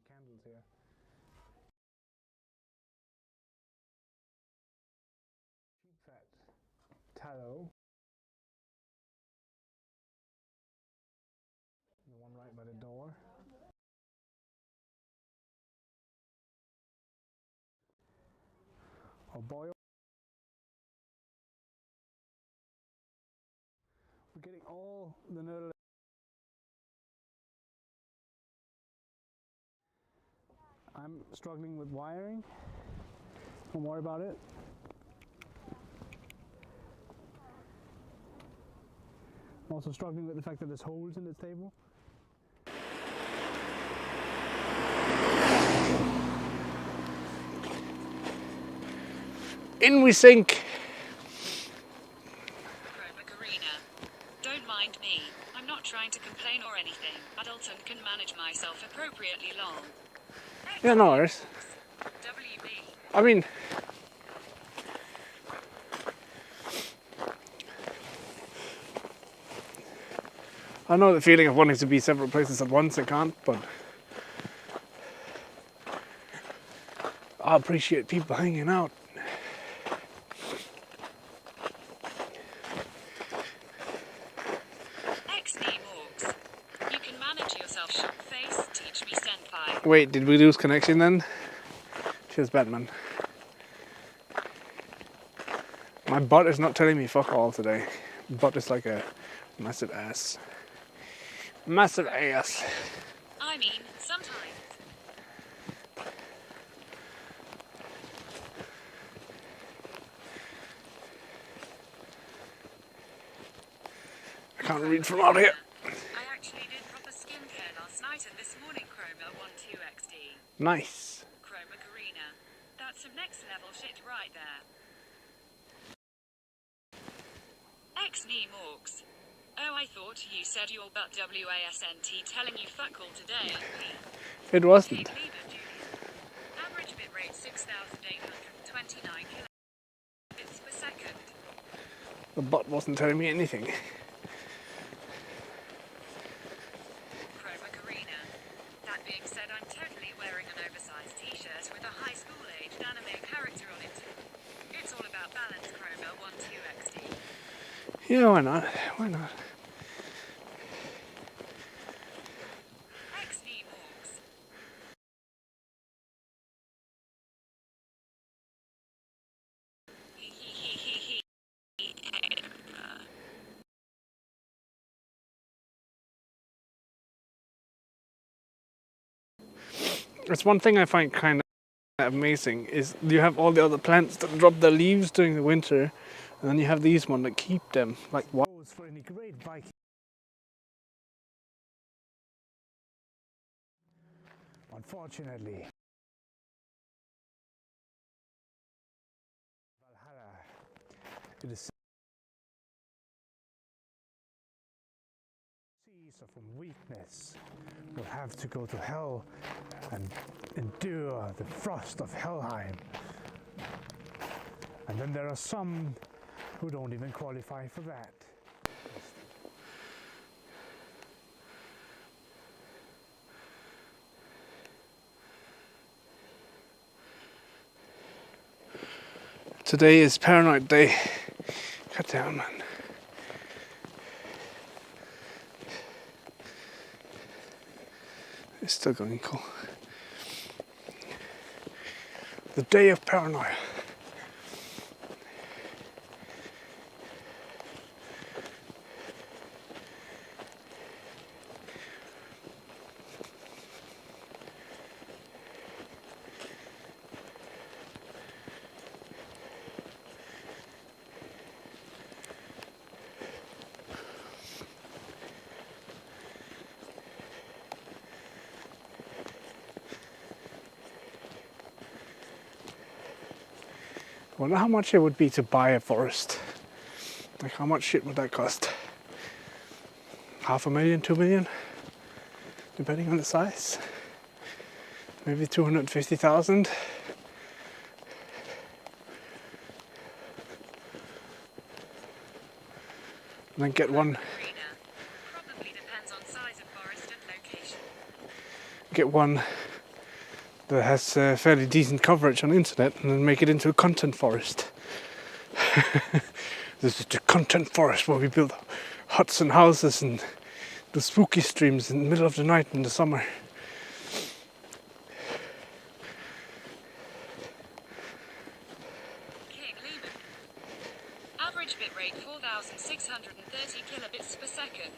Candles here. Sheep fat. Tallow. The one right by the door. Oh boy. We're getting all the nerd. I'm struggling with wiring. Don't worry about it. I'm also struggling with the fact that there's holes in this table. In we sink. Cromac Arena. Don't mind me. I'm not trying to complain or anything. Adulton can manage myself appropriately long. Yeah, no worries. WB. I mean, I know the feeling of wanting to be several places at once. I can't, but I appreciate people hanging out. XD Morgs. You can manage yourself, shock face. Teach me senpai. Wait, did we lose connection then? Cheers, Batman. My butt is not telling me fuck all today. Butt is like a massive ass. Massive ass. I mean, sometimes. I can't read from out here. I actually did proper skincare last night and this morning, Chroma 12XD. Nice. Cromac Arena. That's some next level shit right there. X-Knee Morgs. Oh, I thought you said your butt WASNT telling you fuck all today. It wasn't. King Lever Julian. Average bit rate 6,829 kilobits per second. The butt wasn't telling me anything. Cromac Arena. That being said, I'm totally wearing an oversized t-shirt with a high school-aged anime character on it. It's all about balance, Chroma 12XD. Yeah, why not? Why not? XD Morgs. Hee hee hee hee hee. It's one thing I find kind Amazing is you have all the other plants that drop their leaves during the winter, and then you have these ones that keep them. Like what? For any great Viking. Unfortunately, Valhalla, it is seas from weakness will have to go to hell and endure the frost of Helheim. And then there are some who don't even qualify for that. Today is Paranoid Day. Cut down, man. It's still going cool. The day of paranoia. I wonder how much it would be to buy a forest. Like how much shit would that cost? 500,000, 2 million? Depending on the size. Maybe 250,000. And then get one. Probably depends on size of forest and location. Get one that has fairly decent coverage on the internet and then make it into a content forest. This is the content forest where we build huts and houses and do spooky streams in the middle of the night in the summer. King Lehman. Average bitrate 4,630 kilobits per second.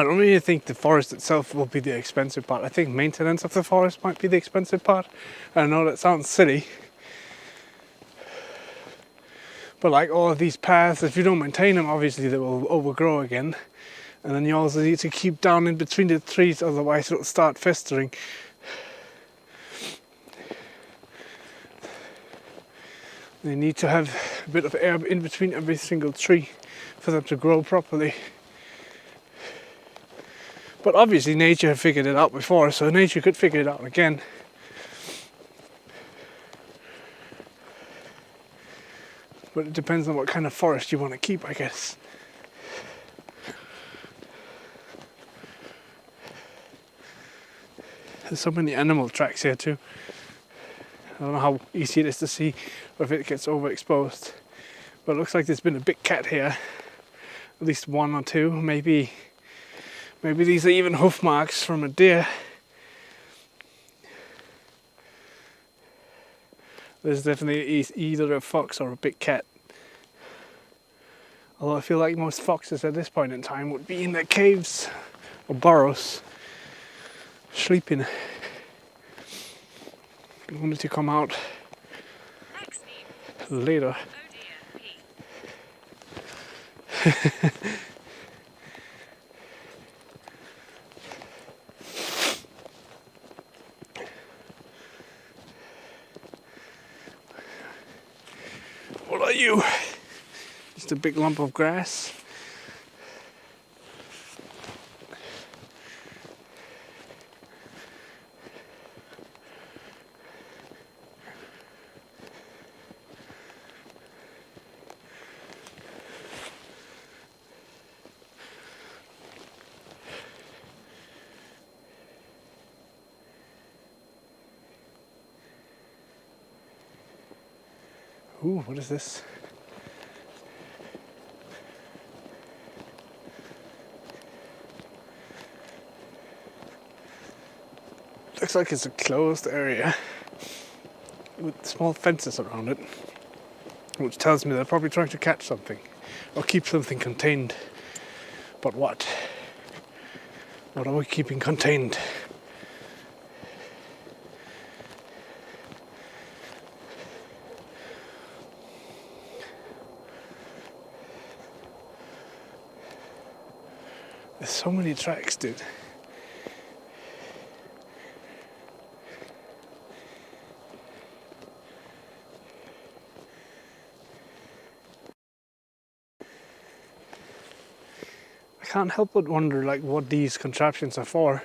I don't really think the forest itself will be the expensive part. I think maintenance of the forest might be the expensive part. I know that sounds silly. But like all of these paths, if you don't maintain them, obviously they will overgrow again. And then you also need to keep down in between the trees, otherwise it'll start festering. They need to have a bit of air in between every single tree for them to grow properly. But obviously nature had figured it out before, so nature could figure it out again. But it depends on what kind of forest you want to keep, I guess. There's so many animal tracks here too. I don't know how easy it is to see or if it gets overexposed. But it looks like there's been a big cat here. At least one or two, maybe these are even hoof marks from a deer. There's definitely either a fox or a big cat. Although I feel like most foxes at this point in time would be in their caves or burrows, sleeping, only to come out later. What are you? Just a big lump of grass. Ooh, what is this? Looks like it's a closed area with small fences around it, which tells me they're probably trying to catch something or keep something contained. But what? What are we keeping contained? There's so many tracks, dude. I can't help but wonder like what these contraptions are for.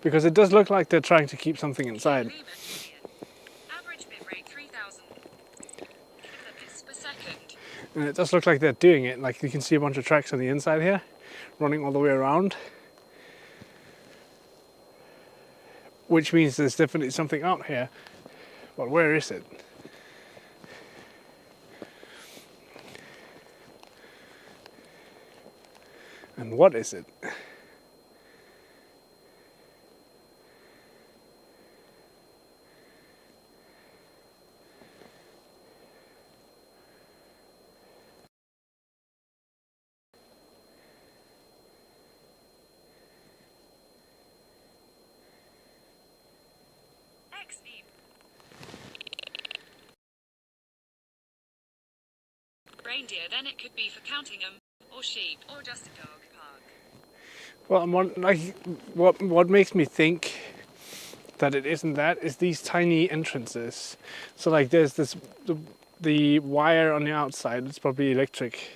Because it does look like they're trying to keep something inside. Average bit rate 3000 kilobits per second. And it does look like they're doing it. Like you can see a bunch of tracks on the inside here, running all the way around. Which means there's definitely something out here. But where is it? And what is it? Reindeer, then it could be for counting them, or sheep, or just a dog park. Well, what makes me think that it isn't that is these tiny entrances. So like there's the wire on the outside. It's probably electric,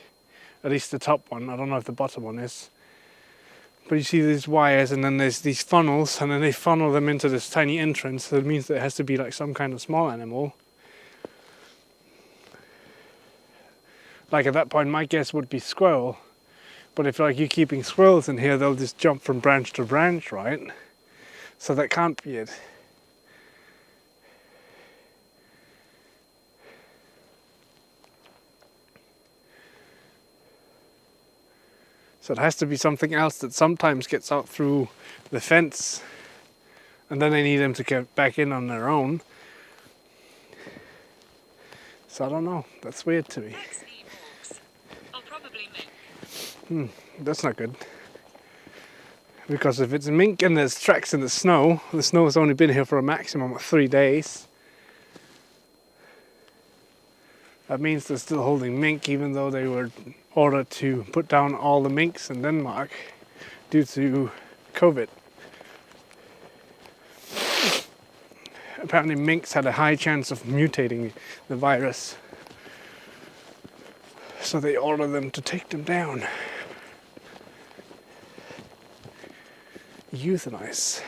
at least the top one. I don't know if the bottom one is. But you see these wires, and then there's these funnels, and then they funnel them into this tiny entrance. So it means that it has to be like some kind of small animal. Like at that point, my guess would be squirrel. But if like you're keeping squirrels in here, they'll just jump from branch to branch, right? So that can't be it. So it has to be something else that sometimes gets out through the fence, and then they need them to get back in on their own. So I don't know. That's weird to me. That's not good. Because if it's a mink and there's tracks in the snow has only been here for a maximum of 3 days. That means they're still holding mink, even though they were ordered to put down all the minks in Denmark due to COVID. Apparently minks had a high chance of mutating the virus. So they ordered them to take them down. Euthanize.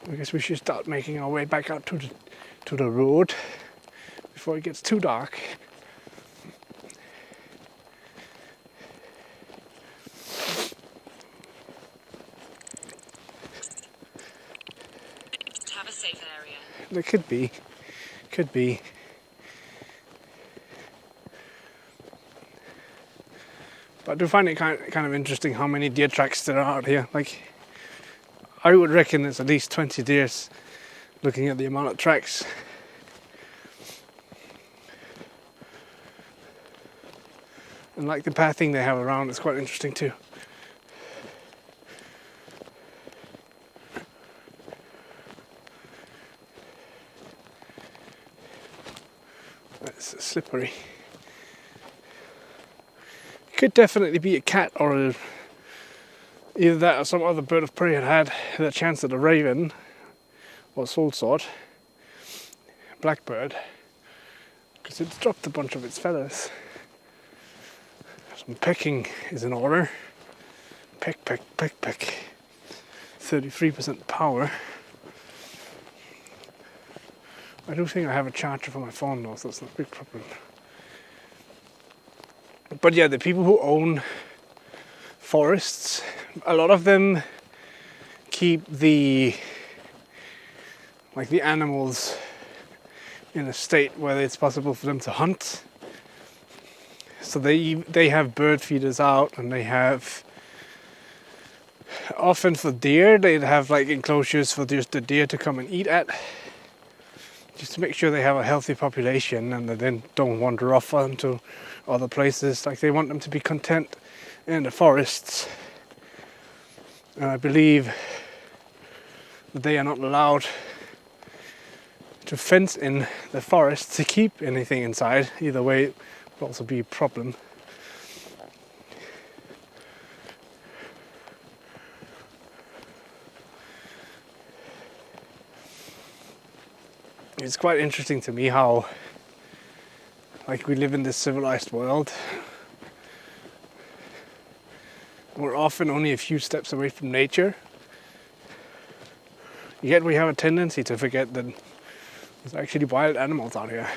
I guess we should start making our way back out to the road before it gets too dark. Have a safe area. There could be. But I do find it kind of interesting how many deer tracks there are out here. Like, I would reckon there's at least 20 deers looking at the amount of tracks. And like the pathing they have around is quite interesting too. That's slippery. Could definitely be a cat or either that or some other bird of prey had the chance at a raven or sole sort, blackbird, because it's dropped a bunch of its feathers. Some pecking is in order. Peck, peck, peck, peck. 33% power. I do think I have a charger for my phone though, so that's not a big problem. But yeah, the people who own forests, a lot of them keep the animals in a state where it's possible for them to hunt. So they have bird feeders out, and they have, often for deer, they'd have like enclosures for just the deer to come and eat at, just to make sure they have a healthy population and they then don't wander off onto other places. Like, they want them to be content in the forests. And I believe that they are not allowed to fence in the forest to keep anything inside. Either way, it would also be a problem. It's quite interesting to me how, like, we live in this civilized world. We're often only a few steps away from nature. Yet we have a tendency to forget that there's actually wild animals out here.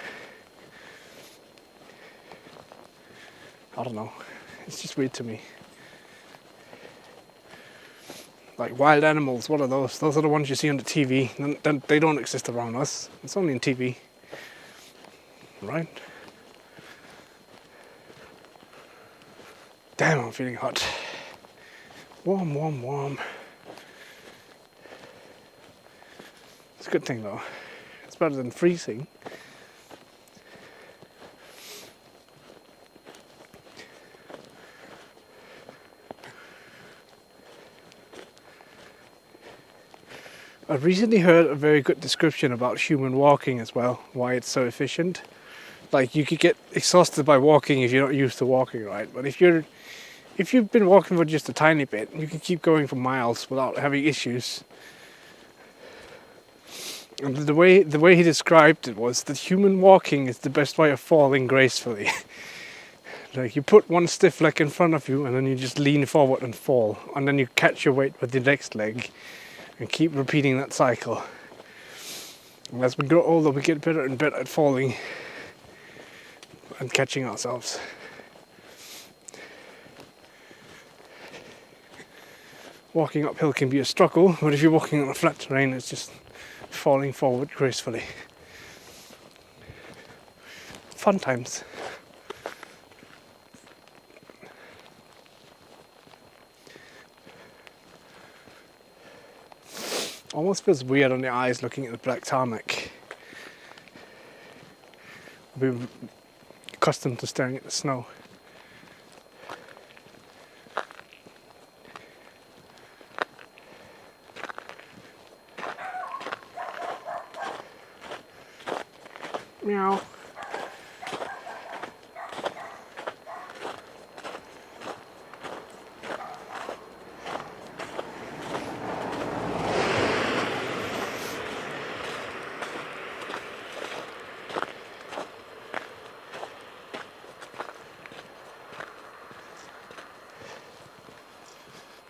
I don't know. It's just weird to me. Like, wild animals, what are those? Those are the ones you see on the TV. They don't exist around us. It's only in TV. Right? Damn, I'm feeling hot. Warm, warm, warm. It's a good thing though. It's better than freezing. I recently heard a very good description about human walking as well, why it's so efficient. Like, you could get exhausted by walking if you're not used to walking, right? But if you've been walking for just a tiny bit, you can keep going for miles without having issues. And the way he described it was that human walking is the best way of falling gracefully. Like, you put one stiff leg in front of you and then you just lean forward and fall, and then you catch your weight with the next leg and keep repeating that cycle. And as we grow older, we get better and better at falling and catching ourselves. Walking uphill can be a struggle, but if you're walking on a flat terrain, it's just falling forward gracefully. Fun times. Almost feels weird on the eyes looking at the black tarmac. We're accustomed to staring at the snow. Meow.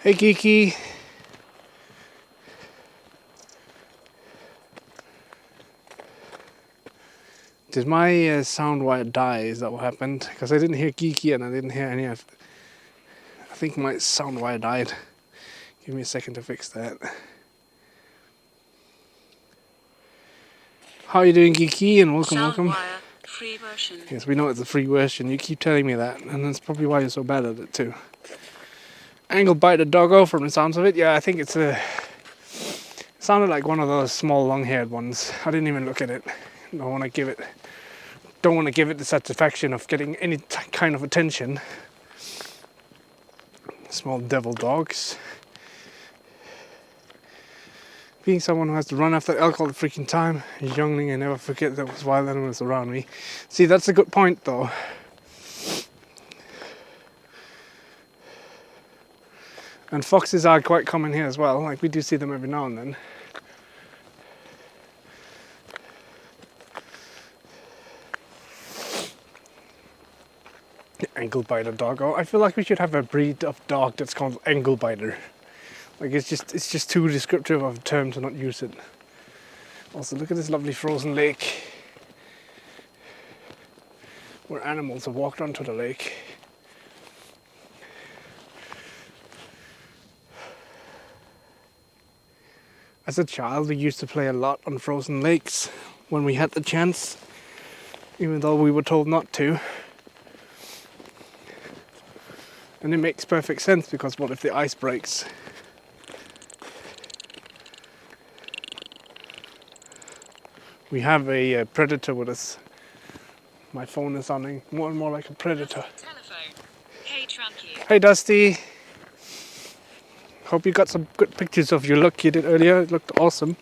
Hey, Geeky. Did my sound wire die? Is that what happened? Because I didn't hear Geeky and I didn't hear any of... I think my sound wire died. Give me a second to fix that. How are you doing, Geeky? And welcome, welcome. Wire, free version. Yes, we know it's a free version. You keep telling me that, and that's probably why you're so bad at it too. Angle Biter Doggo, from the sounds of it. Yeah, I think it's a... It sounded like one of those small long-haired ones. I didn't even look at it. Don't want to give it the satisfaction of getting any kind of attention. Small devil dogs. Being someone who has to run after elk all the freaking time, a youngling, I never forget there was wild animals around me. See, that's a good point though. And foxes are quite common here as well, like we do see them every now and then. Angle Biter Doggo. I feel like we should have a breed of dog that's called Angle Biter. Like, it's just too descriptive of a term to not use it. Also, look at this lovely frozen lake, where animals have walked onto the lake. As a child, we used to play a lot on frozen lakes when we had the chance, even though we were told not to. And it makes perfect sense, because what if the ice breaks? We have a predator with us. My phone is sounding more and more like a predator. Telephone. Hey, Trunky. Hey, Dusty. Hope you got some good pictures of your look you did earlier. It looked awesome.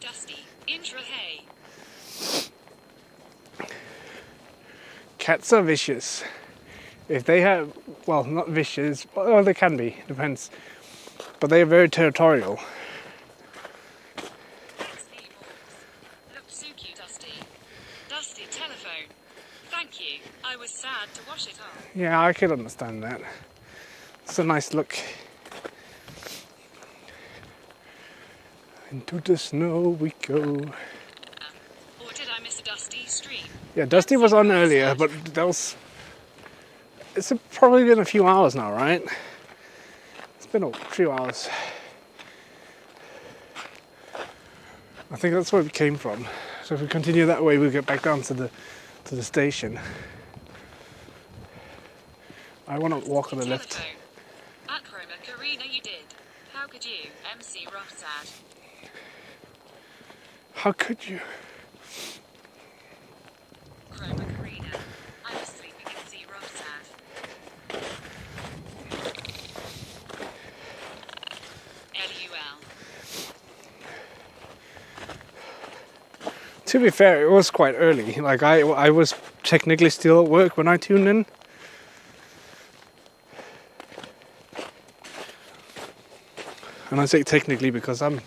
Dusty. Intra hey. Cats are vicious. If they have, well, not vicious, well, they can be, depends. But they are very territorial. XD Morgs. Looked so cute, Dusty. Dusty telephone. Thank you. I was sad to wash it off. Yeah, I could understand that. It's a nice look. Into the snow we go. Or did I miss a Dusty stream? Yeah, Dusty was on earlier, but that was... It's probably been a few hours now, right? It's been a few hours. I think that's where we came from. So if we continue that way, we'll get back down to the station. I want to walk on the left. Telephone. At Chroma Karina you did. How could you, MC Rothsad? How could you? Chroma Karina. I was sleeping in C Rothsad. LUL. To be fair, it was quite early. Like I was technically still at work when I tuned in. And I say technically because I'm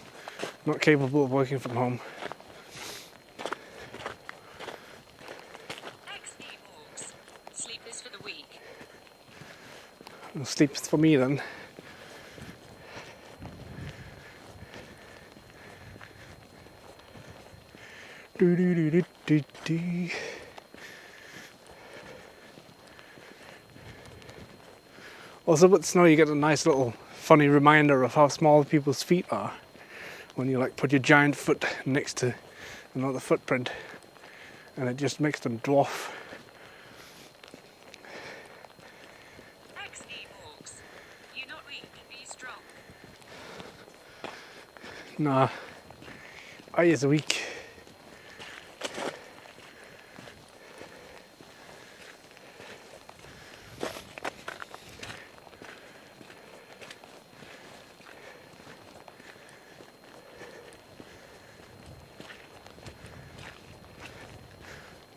not capable of working from home. XD Morgs. Sleep is for the weak. Sleep for me then. Do do do do do do. Also with snow you get a nice little funny reminder of how small people's feet are when you like put your giant foot next to another footprint and it just makes them dwarf. XD Morgs. You're not weak, be strong. Nah, I is weak.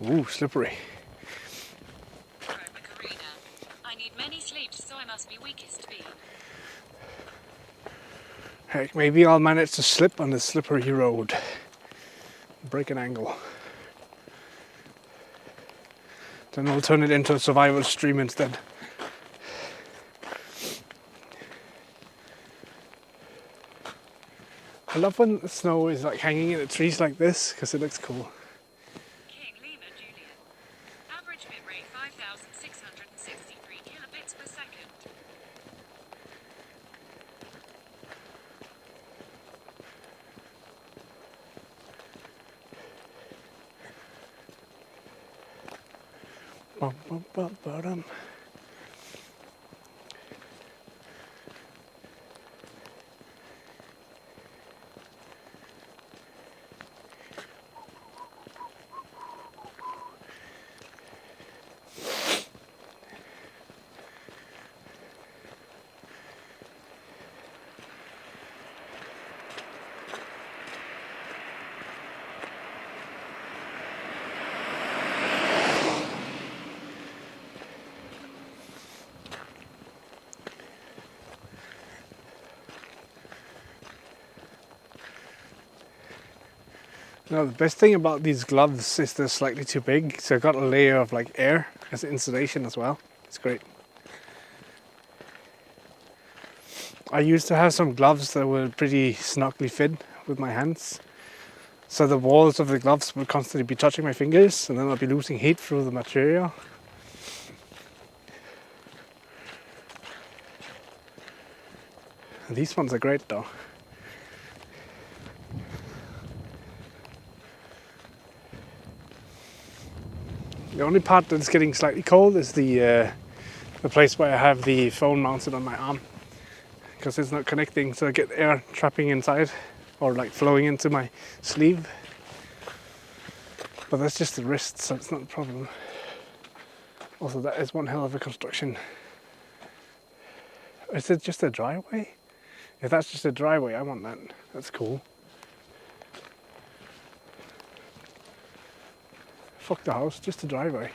Ooh, slippery. Chroma Karina. I need many sleeps, so I must be weakest being. Heck, maybe I'll manage to slip on this slippery road. Break an ankle. Then I'll turn it into a survival stream instead. I love when the snow is like hanging in the trees like this because it looks cool. King Lima Julian. Average bitrate 5,663 kilobits per second. Bum, bum, bum, ba-dum. Now the best thing about these gloves is they're slightly too big, so I've got a layer of like air as insulation as well. It's great. I used to have some gloves that were pretty snugly fit with my hands, so the walls of the gloves would constantly be touching my fingers and then I'd be losing heat through the material. And these ones are great though. The only part that's getting slightly cold is the place where I have the phone mounted on my arm, because it's not connecting, so I get air trapping inside or like flowing into my sleeve. But that's just the wrist, so it's not a problem. Also, that is one hell of a construction. Is it just a driveway? If that's just a driveway, I want that. That's cool. Fuck the house, just the driveway.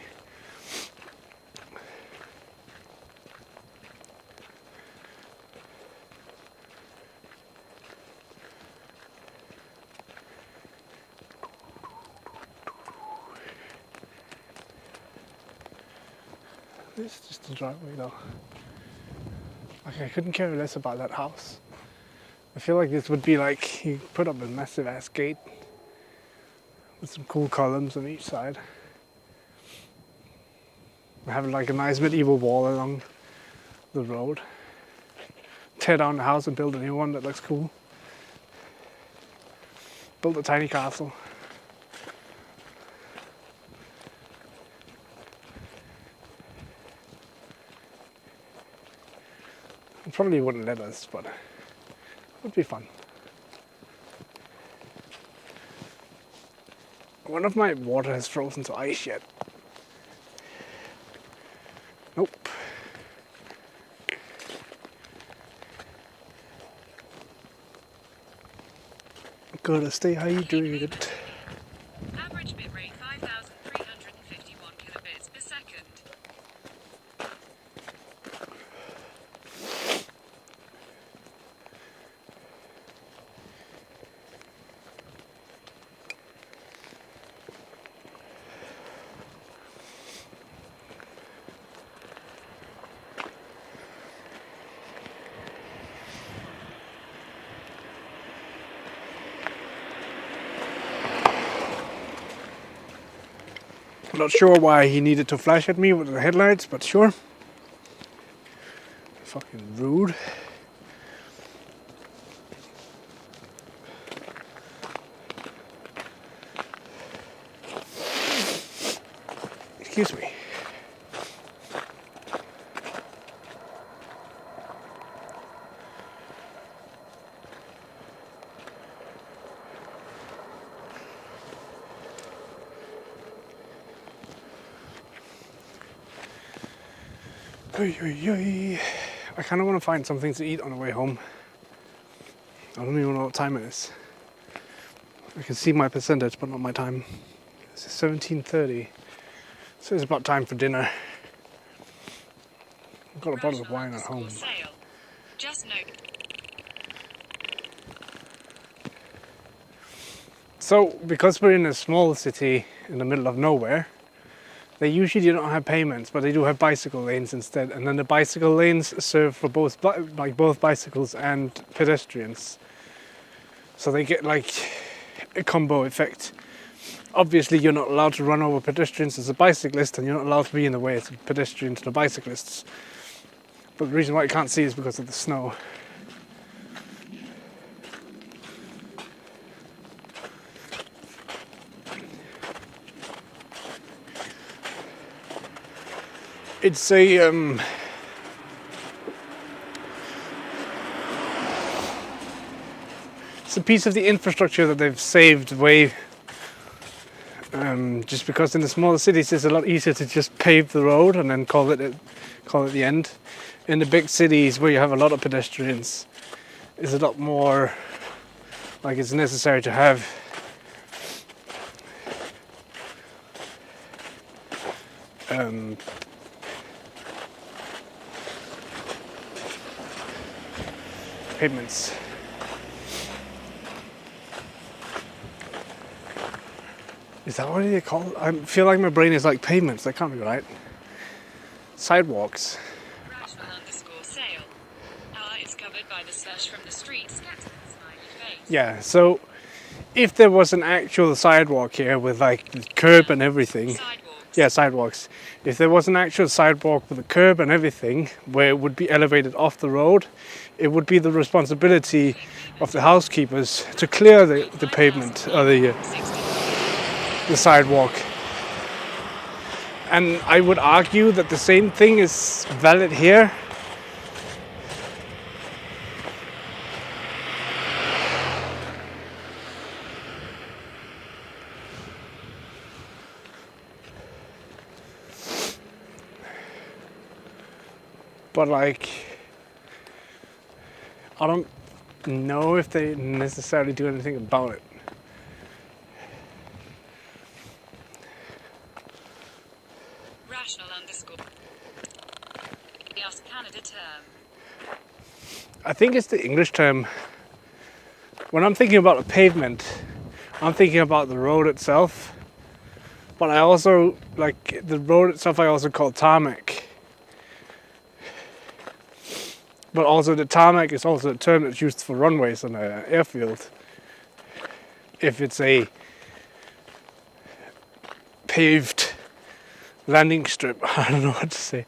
This is just the driveway though. Like I couldn't care less about that house. I feel like this would be like, you put up a massive ass gate with some cool columns on each side. Have like a nice medieval wall along the road. Tear down the house and build a new one that looks cool. Build a tiny castle. It probably wouldn't let us, but it would be fun. I wonder if my water has frozen to ice yet. Nope. Gotta stay hydrated. Average bitrate 5,351 kilobits per second. I'm not sure why he needed to flash at me with the headlights, but sure. Fucking rude. Excuse me. Oy, oy, oy. I kind of want to find something to eat on the way home. I don't even know what time it is. I can see my percentage, but not my time. This is 17:30, so it's about time for dinner. I've got a bottle of wine at home. Sale. Just note. So, because we're in a small city in the middle of nowhere, they usually don't have payments, but they do have bicycle lanes instead. And then the bicycle lanes serve for both bicycles and pedestrians. So they get like a combo effect. Obviously, you're not allowed to run over pedestrians as a bicyclist, and you're not allowed to be in the way as a pedestrian to the bicyclists. But the reason why you can't see is because of the snow. It's a it's a piece of the infrastructure that they've saved way. Just because in the smaller cities it's a lot easier to just pave the road and then call it the end. In the big cities where you have a lot of pedestrians, it's a lot more like it's necessary to have pavements. Is that what they call it? I feel like my brain is like pavements. That can't be right. Sidewalks. Rashford_sale. Is covered by the slush from the street. Smiley face. Yeah, so if there was an actual sidewalk here with like curb and everything. Sidewalks. Yeah, sidewalks. If there was an actual sidewalk with a curb and everything, where it would be elevated off the road, it would be the responsibility of the housekeepers to clear the pavement or the sidewalk. And I would argue that the same thing is valid here. But like, I don't know if they necessarily do anything about it. I think it's the English term. When I'm thinking about a pavement, I'm thinking about the road itself. But I also, like, the road itself I also call tarmac. But also the tarmac is also a term that's used for runways on an airfield. If it's a paved landing strip, I don't know what to say.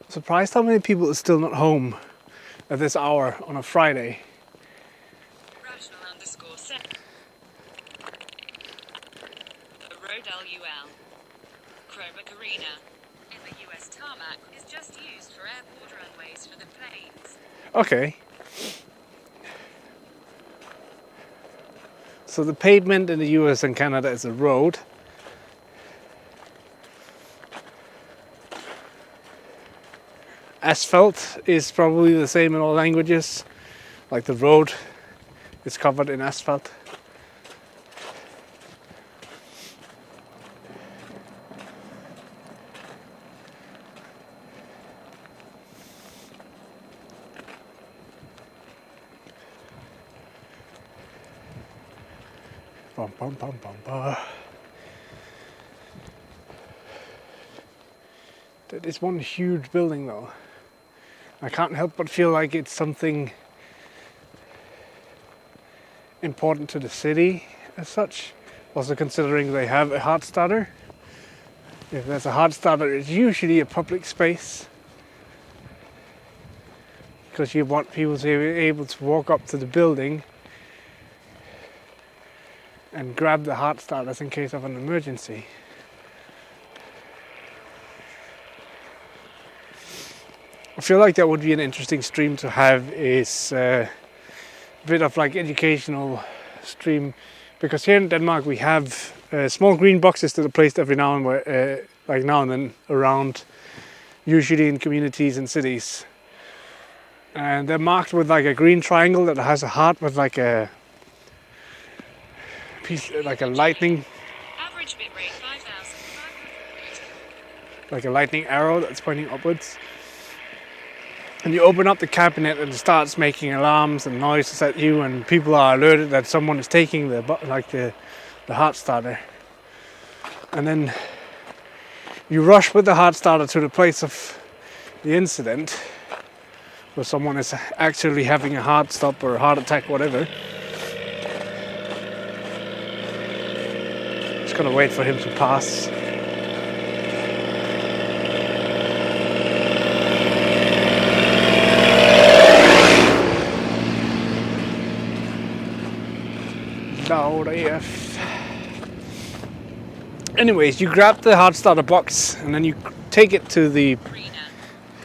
Surprised how many people are still not home at this hour on a Friday. Rational_set. The road LUL. Chromac Arena. In the US tarmac is just used for airport runways for the planes. Okay. So the pavement in the US and Canada is a road. Asphalt is probably the same in all languages. Like the road is covered in asphalt. Bum, bum, bum, bum, bum. That is one huge building though. I can't help but feel like it's something important to the city as such. Also considering they have a heart starter. If there's a heart starter, it's usually a public space. Because you want people to be able to walk up to the building and grab the heart starters in case of an emergency. I feel like that would be an interesting stream to have, is a bit of like educational stream, because here in Denmark we have small green boxes that are placed every now and then around, usually in communities and cities, and they're marked with like a green triangle that has a heart with like a piece, like a lightning, Average bitrate 5,500. like a lightning arrow that's pointing upwards. And you open up the cabinet and it starts making alarms and noises at you, and people are alerted that someone is taking the heart starter. And then you rush with the heart starter to the place of the incident, where someone is actually having a heart stop or a heart attack, whatever. Just gotta wait for him to pass. Loud AF. Anyways, you grab the heart starter box and then you take it to the... Arena.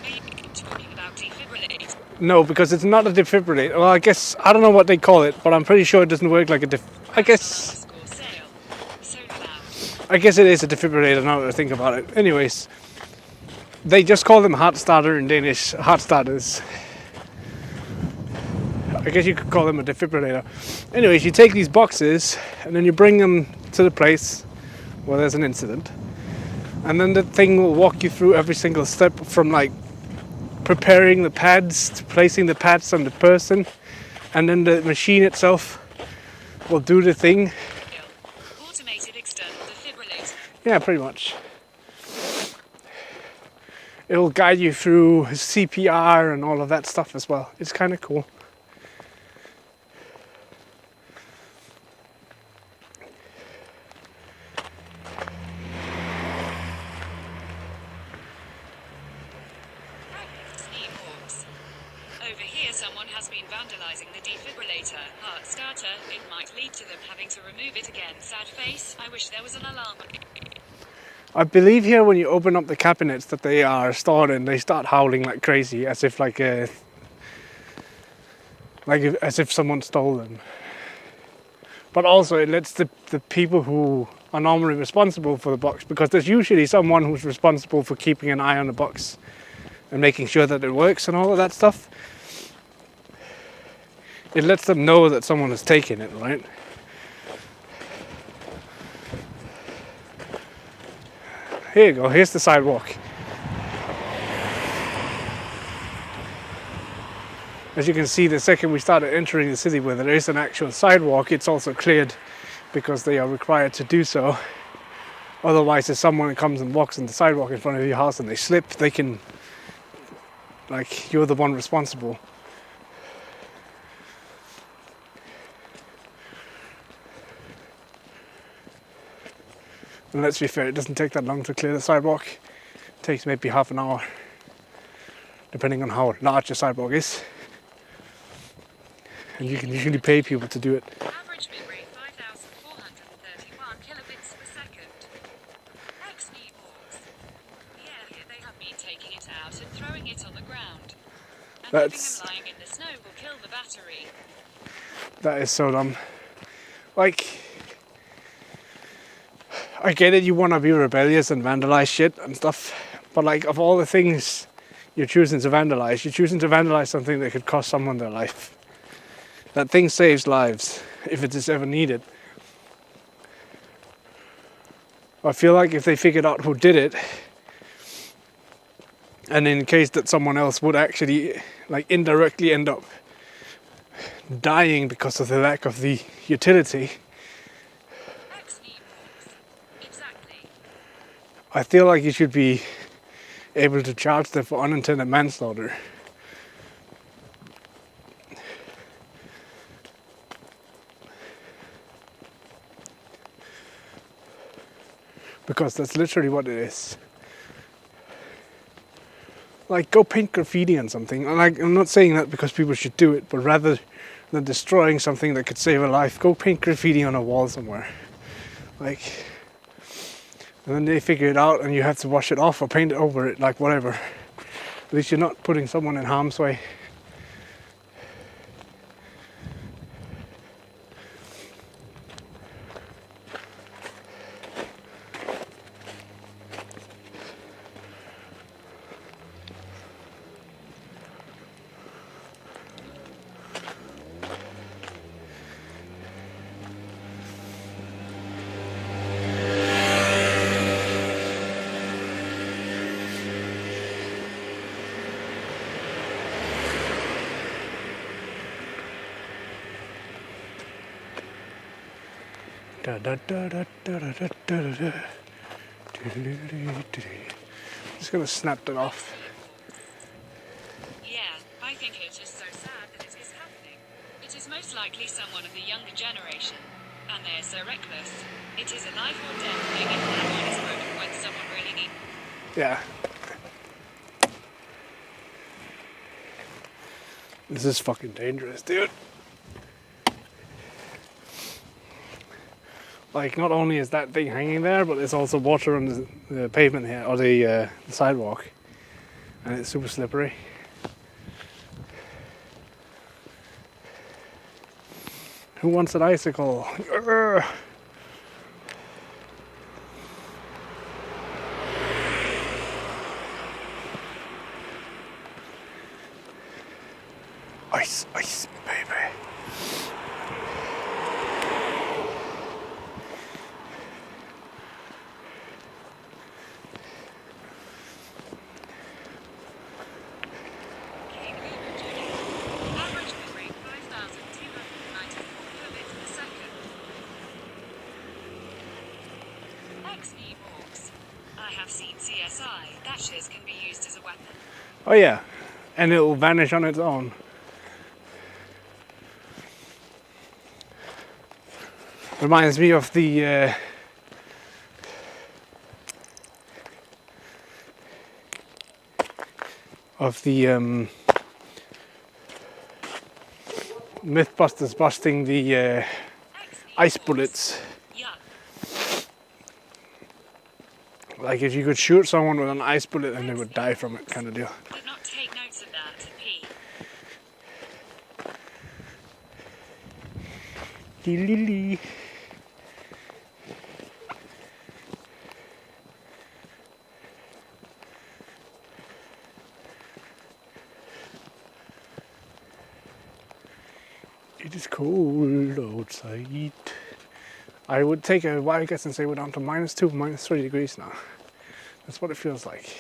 Are you talking about defibrillator? No, because it's not a defibrillator. Well, I guess, I don't know what they call it, but I'm pretty sure it doesn't work like a I guess it is a defibrillator now that I think about it. Anyways, they just call them heart starter in Danish, heart starters. I guess you could call them a defibrillator. Anyways, you take these boxes and then you bring them to the place where there's an incident. And then the thing will walk you through every single step, from like preparing the pads to placing the pads on the person. And then the machine itself will do the thing. Automated external defibrillator. Yeah, pretty much. It will guide you through CPR and all of that stuff as well. It's kind of cool. Over here, someone has been vandalizing the defibrillator. Heart starter. It might lead to them having to remove it again. Sad face. I wish there was an alarm. I believe here when you open up the cabinets that they are stored in, they start howling like crazy, as if as if someone stole them. But also it lets the people who are normally responsible for the box, because there's usually someone who's responsible for keeping an eye on the box and making sure that it works and all of that stuff. It lets them know that someone has taken it, right? here you go, here's the sidewalk. As you can see, the second we started entering the city where there is an actual sidewalk, it's also cleared because they are required to do so. Otherwise, if someone comes and walks on the sidewalk in front of your house and they slip, they can, like, you're the one responsible. And let's be fair, it doesn't take that long to clear the sidewalk. It takes maybe half an hour, depending on how large the sidewalk is. And you can usually pay people to do it. Average bit rate 5,431 kilobits per second. XV walks. Yeah, here they have been taking it out and throwing it on the ground. And leaving them lying in the snow will kill the battery. That is so dumb. Like, I get it, you want to be rebellious and vandalize shit and stuff, but like, of all the things you're choosing to vandalize, you're choosing to vandalize something that could cost someone their life. That thing saves lives, if it is ever needed. I feel like if they figured out who did it, and in case that someone else would actually, like, indirectly end up dying because of the lack of the utility, Exactly. I feel like you should be able to charge them for unintended manslaughter. Because that's literally what it is. Like, go paint graffiti on something. And like, I'm not saying that because people should do it, but rather than destroying something that could save a life, go paint graffiti on a wall somewhere. Like, and then they figure it out and you have to wash it off or paint it over it, like whatever. At least you're not putting someone in harm's way. Just gonna snap that off. Yeah, I think it is so sad that it is happening. It is most likely someone of the younger generation. And they're so reckless. It is a life or death thing in that honest moment when someone really needs. Yeah. This is fucking dangerous, dude. Like, not only is that thing hanging there, but there's also water on the pavement here, or the sidewalk. And it's super slippery. Who wants an icicle? Urgh. Ice, ice, baby. Average bit rate 5,294 kilobits per second. XV walks. I have seen CSI. Dashes can be used as a weapon. Oh yeah, and it'll vanish on its own. Reminds me of the Mythbusters busting the ice bullets. Yeah. Like, if you could shoot someone with an ice bullet and they would die from it, kind of deal. Did not take notes of that. P. Dee-lee-lee. It is cold outside. I would take a wild guess and say we're down to -2, -3 degrees now. That's what it feels like.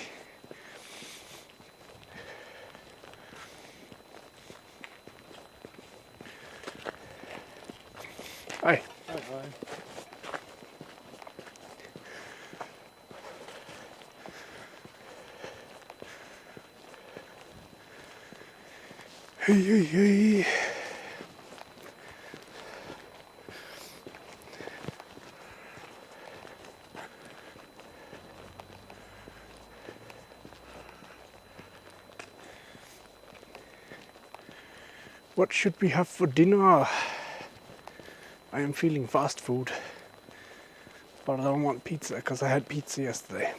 Hi. Hey, hey, hey. What should we have for dinner? I am feeling fast food, but I don't want pizza because I had pizza yesterday.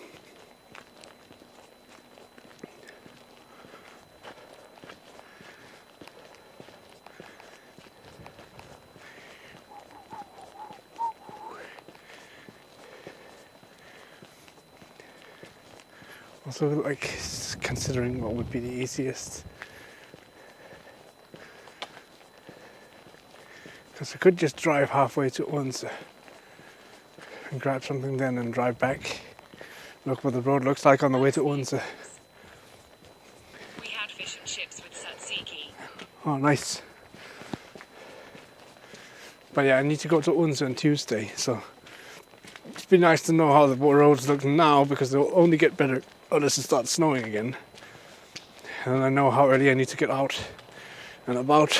Also, like, considering what would be the easiest. Because I could just drive halfway to Odense and grab something then and drive back. Look what the road looks like on the way to Odense. We had fish and chips with tzatziki. Oh, nice. But yeah, I need to go to Odense on Tuesday, so it'd be nice to know how the roads look now, because they'll only get better unless it starts snowing again. And I know how early I need to get out and about.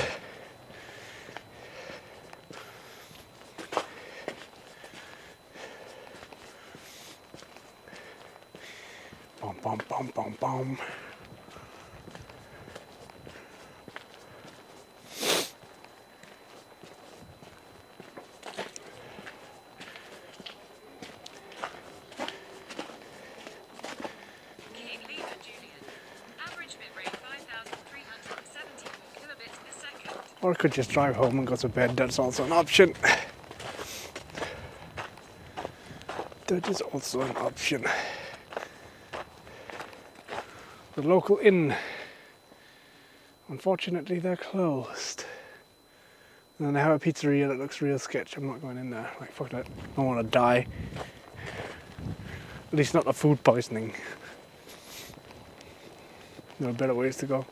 Bom, bom, bom, bom, bom. King Lever Julian. Average bit rate 5,374 kilobits per second. Or I could just drive home and go to bed. That's also an option. That is also an option. The local inn, unfortunately, they're closed. And then they have a pizzeria that looks real sketch. I'm not going in there. Like, fuck that. I don't want to die. At least not of food poisoning. There are better ways to go.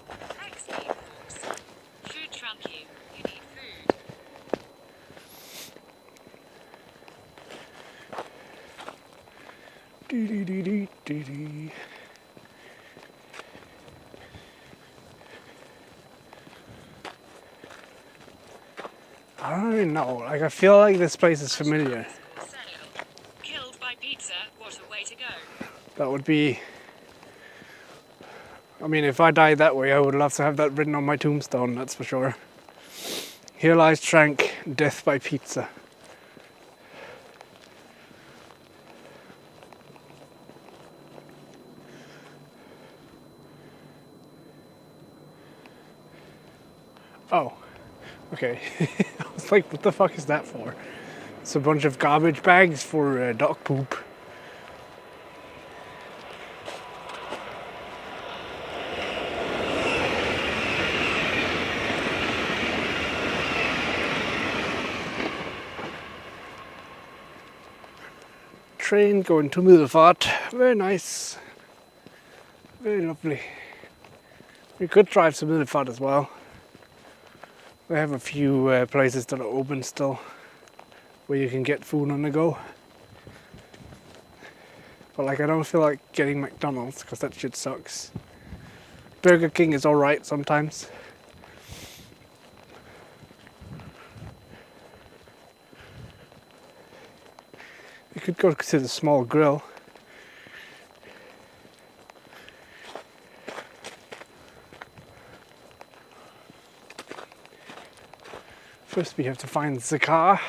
XP Forks. Food trunk you. You need food. Dee dee dee dee dee dee. I don't even know. Like, I feel like this place is familiar. Sale. Killed by pizza. What a way to go. That would be. I mean, if I died that way, I would love to have that written on my tombstone, that's for sure. Here lies Trank, death by pizza. Oh, okay. I was like, what the fuck is that for? It's a bunch of garbage bags for dog poop. Train going to Middelfart. Very nice. Very lovely. We could drive to Middelfart as well. They have a few places that are open still, where you can get food on the go. But like, I don't feel like getting McDonald's because that shit sucks. Burger King is alright sometimes. You could go to the small grill. First we have to find the car.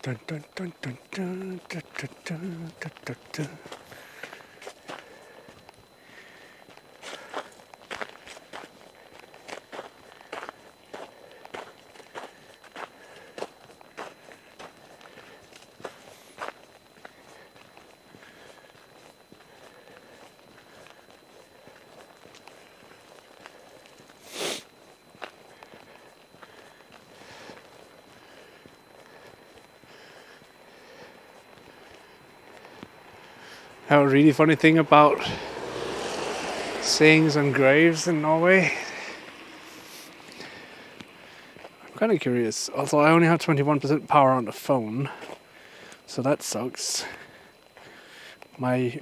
Dun, dun, dun, dun, dun, dun, dun, dun, dun, dun, dun. a really funny thing about sayings and graves in Norway. I'm kind of curious. Although I only have 21% power on the phone, so that sucks. My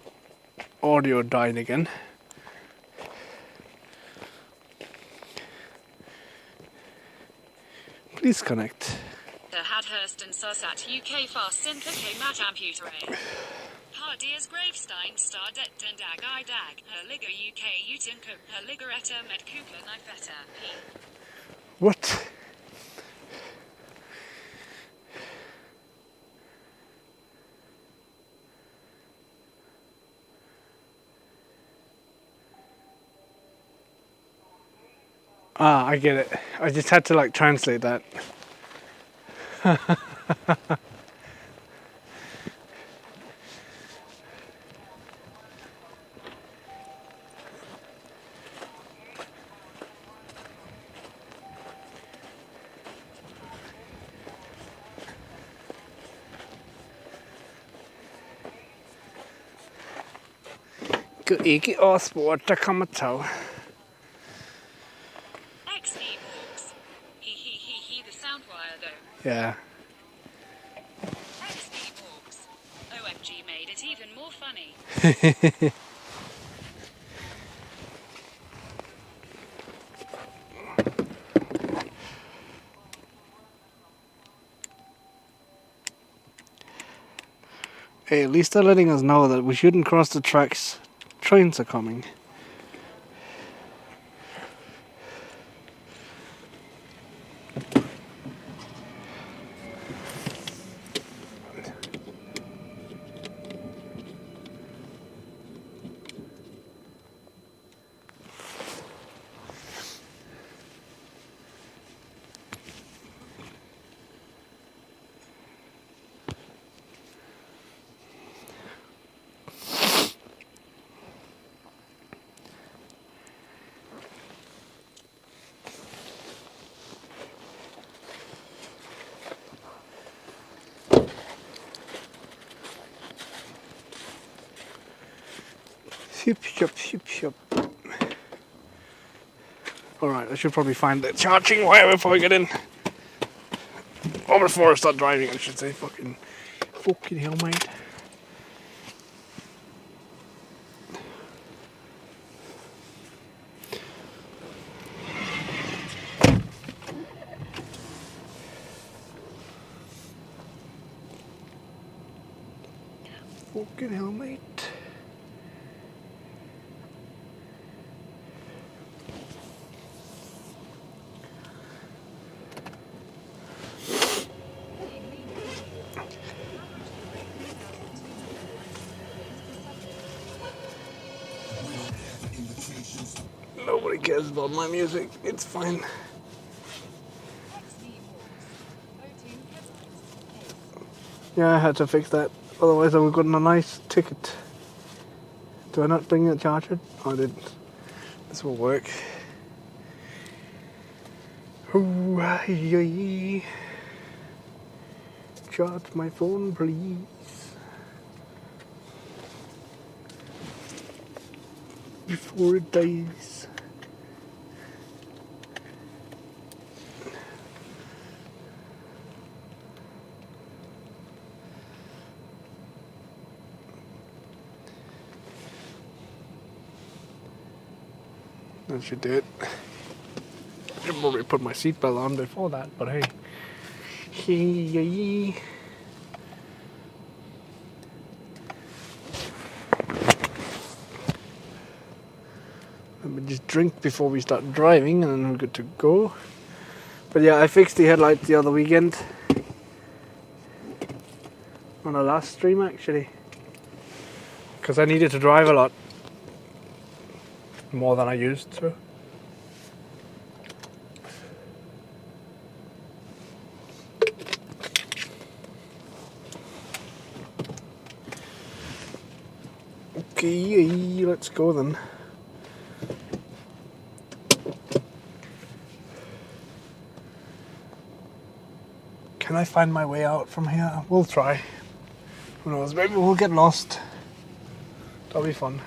audio died again. Please connect. The Hadhurst and Susat UK fast syntheke mat amputere. Hardias Gravestein Stardet den Dag I Dag. Herliger UK Utinko. Herliger Etta Med Kugler Nifetta. What? Ah, I get it. I just had to like translate that. Gå ikke og sport, der kommer tog. X-Evox. He, the sound wire though. Yeah. X-Evox. OMG made it even more funny. Hey, at least they're letting us know that we shouldn't cross the tracks. Trains are coming. Alright, I should probably find the charging wire before I get in. Or before I start driving, I should say. Fucking hell, mate. Fucking hell, mate. Nobody cares about my music. It's fine. Yeah, I had to fix that. Otherwise I would have gotten a nice ticket. Do I not bring the charger? Oh, I did. This will work. Hooray. Charge my phone, please. Before it dies. That should do it. I should probably put my seatbelt on before that, but hey. Let me just drink before we start driving and then we're good to go. But yeah, I fixed the headlights the other weekend. On the last stream actually. Because I needed to drive a lot. More than I used to. Okay, let's go then. Can I find my way out from here? We'll try. Who knows, maybe we'll get lost. That'll be fun.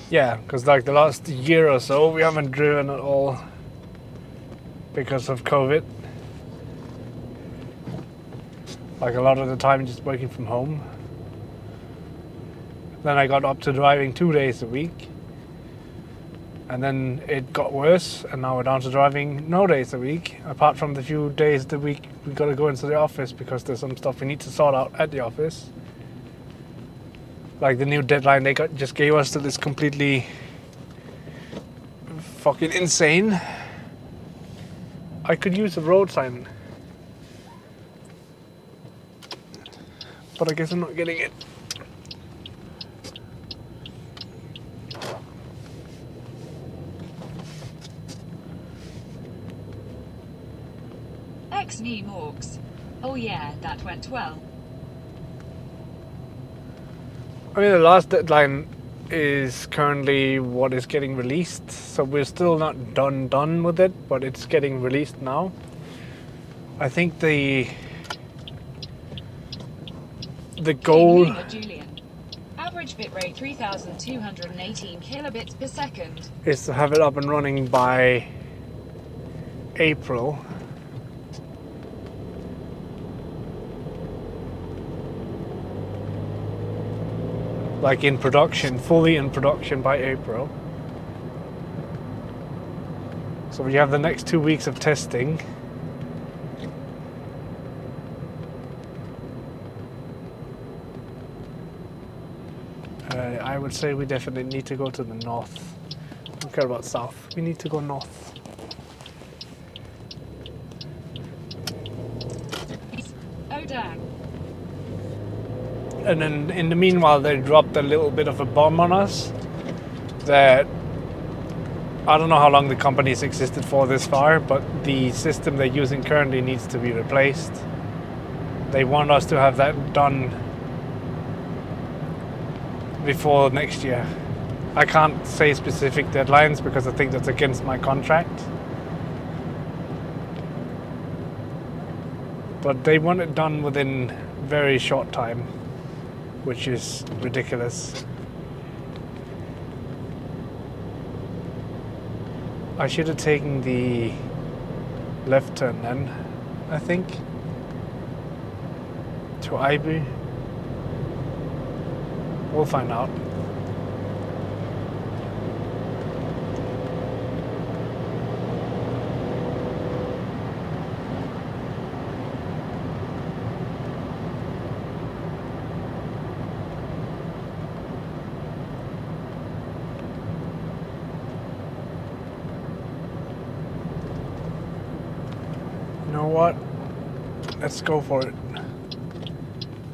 Yeah, because like the last year or so we haven't driven at all because of COVID. Like a lot of the time just working from home. Then I got up to driving 2 days a week. And then it got worse, and now we're down to driving no days a week, apart from the few days the week we gotta go into the office because there's some stuff we need to sort out at the office. Like the new deadline they just gave us that is completely fucking insane. I could use a road sign, but I guess I'm not getting it. Ex-knee morgs. Oh yeah, that went well. I mean, the last deadline is currently what is getting released, so we're still not done with it, but it's getting released now. I think the goal Julian. Average bitrate 3218 kilobits per second. is to have it up and running by April. Like in production, fully in production by April. So we have the next 2 weeks of testing. I would say we definitely need to go to the north. I don't care about south. We need to go north. Oh dang. And then in the meanwhile, they dropped a little bit of a bomb on us that I don't know how long the company's existed for this far, but the system they're using currently needs to be replaced. They want us to have that done before next year. I can't say specific deadlines because I think that's against my contract. But they want it done within very short time, which is ridiculous. I should have taken the left turn then, I think, to Ivy. We'll find out. You know what? Let's go for it.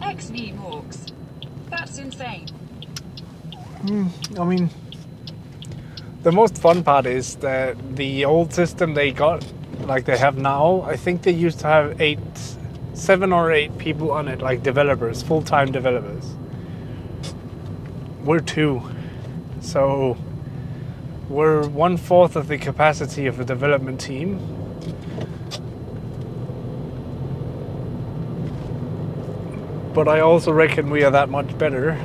Ex-knee morgs. That's insane. I mean, the most fun part is that the old system they got, like they have now, I think they used to have 7 or 8 people on it, like developers, full-time developers. We're 2. So we're 1/4 of the capacity of a development team. But I also reckon we are that much better.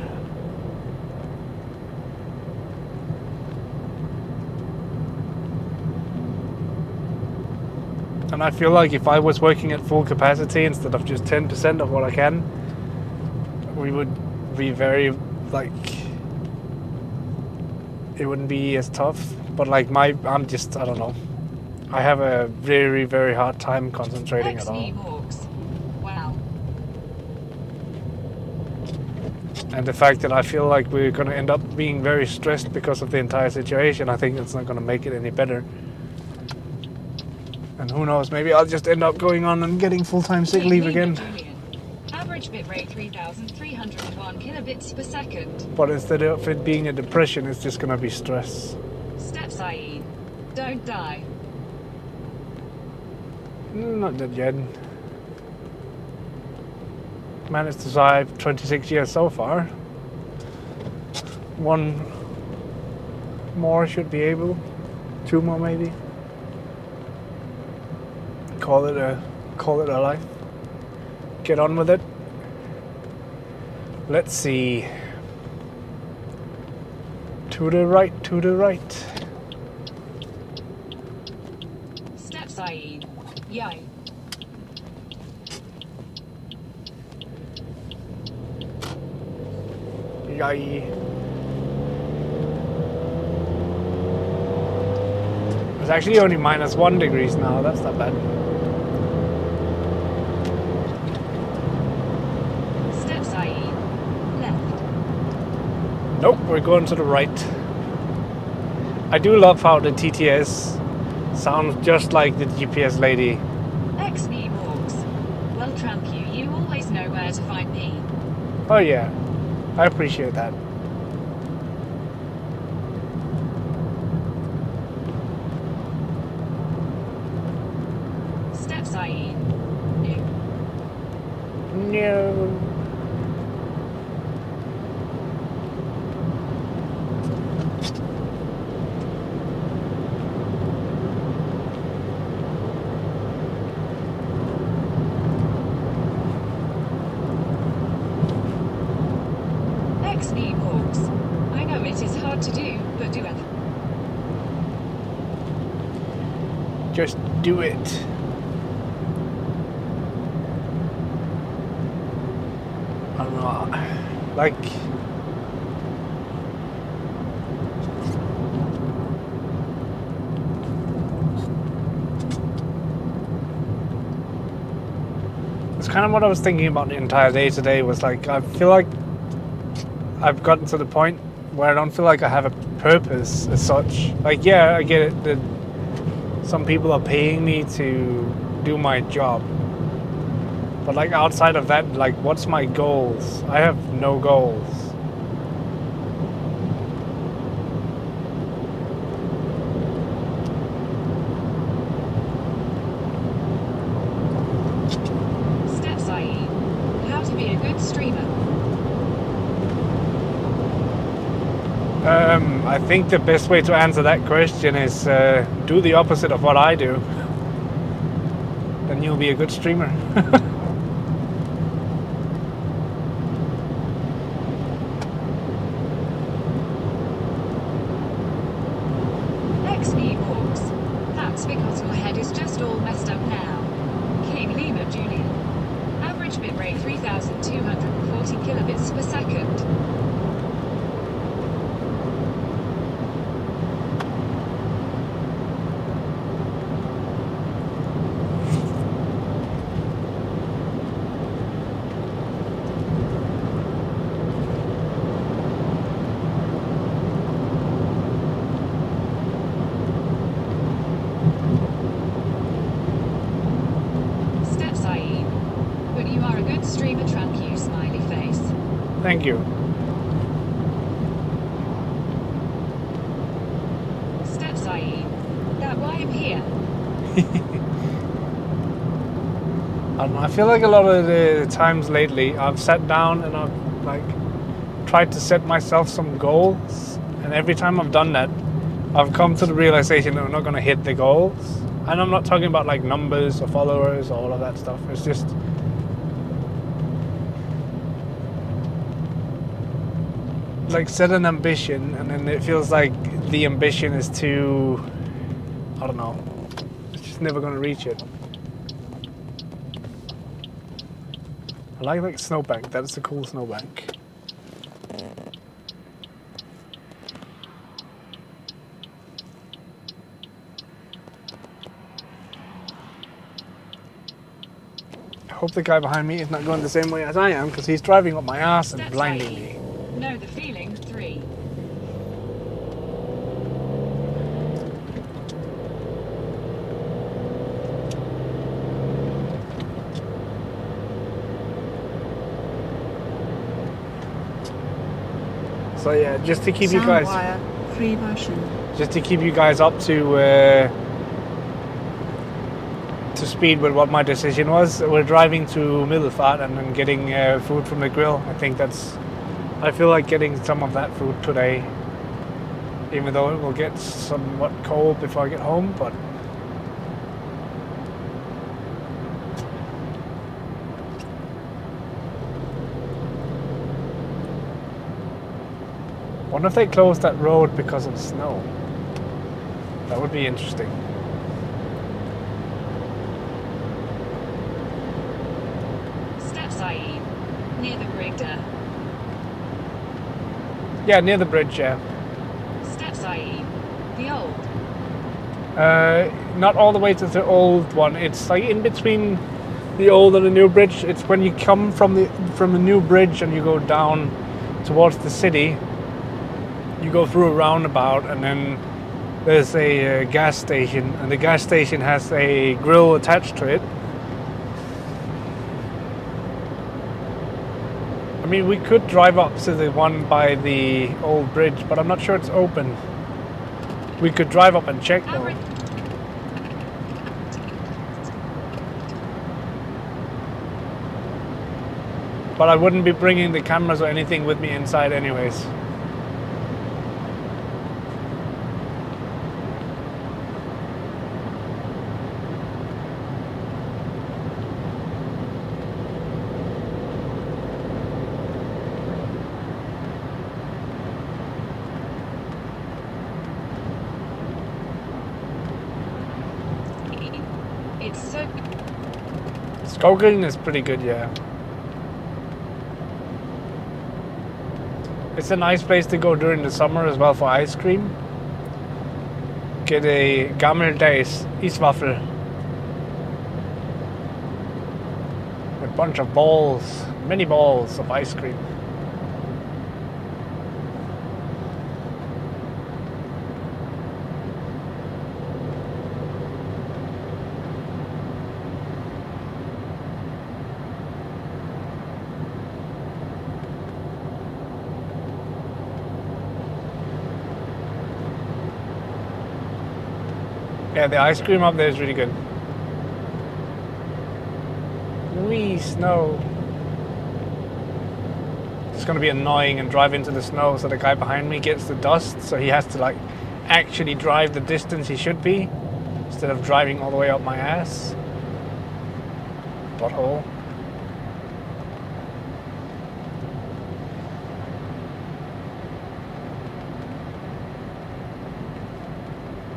And I feel like if I was working at full capacity instead of just 10% of what I can, we would be very, like, it wouldn't be as tough. But like I don't know. I have a very, very hard time concentrating at all. Ex-knee morgs. Wow. And the fact that I feel like we're going to end up being very stressed because of the entire situation, I think it's not going to make it any better. And who knows, maybe I'll just end up going on and getting full-time sick leave again. Julian. Average bitrate 3301 kilobits per second. But instead of it being a depression, it's just going to be stress. Steps IE. Don't die. Not that yet. Managed to survive 26 years so far. 1 more should be able. 2 more maybe. call it a life. Get on with it. Let's see. To the right, to the right. Step Saeed. Yo. Yay. It's actually only -1 degrees now, that's not bad. Step Saeed. Left. Nope, we're going to the right. I do love how the TTS sounds just like the GPS lady. XB walks. Well, tramp you always know where to find me. Oh yeah, I appreciate that. Step Saeed. New. No. XB walks. I know it is hard to do, but do it. Just do it. I don't know, like... It's kind of what I was thinking about the entire day today, was like, I feel like I've gotten to the point where I don't feel like I have a purpose as such. Like, yeah, I get it that some people are paying me to do my job. But like outside of that, like what's my goals? I have no goals. Step Saeed. How to be a good streamer. I think the best way to answer that question is do the opposite of what I do. Then you'll be a good streamer. XB walks. That's because your head is just all messed up now. King Lima Julian. Average bitrate 3,240 kilobits per second. Step Saeed. But you are a good streamer, tramp you, smiley face. Thank you. Step Saeed. That why I'm here. I don't know, I feel like a lot of the times lately I've sat down and I've like tried to set myself some goals, and every time I've done that I've come to the realization that I'm not going to hit the goals. And I'm not talking about like numbers or followers or all of that stuff. It's just like set an ambition, and then it feels like the ambition is too, I don't know, it's just never going to reach it. I like snowbank. That's a cool snowbank. I hope the guy behind me is not going the same way as I am, because he's driving up my ass and Step blinding Saeed. me. Know the feeling 3. So yeah, just to keep you guys, free version. just to keep you guys up to speed with what my decision was. We're driving to Middelfart and then getting food from the grill. I feel like getting some of that food today, even though it will get somewhat cold before I get home, but Wonder if they closed that road because of snow. That would be interesting. Steps IE. Near the Brigda. Yeah, near the bridge, yeah. Steps IE. The old. Not all the way to the old one. It's like in between the old and the new bridge. It's when you come from the new bridge and you go down towards the city. You go through a roundabout and then there's a gas station, and the gas station has a grill attached to it. I mean, we could drive up to the one by the old bridge, but I'm not sure it's open. We could drive up and check though. But I wouldn't be bringing the cameras or anything with me inside anyways. It's so Skoglund is pretty good, yeah. It's a nice place to go during the summer as well for ice cream. Get a gammeldags iswaffel. A bunch of balls, many balls of ice cream. Yeah, the ice cream up there is really good. Wee snow. It's gonna be annoying and drive into the snow so the guy behind me gets the dust, so he has to like actually drive the distance he should be instead of driving all the way up my ass. Butthole.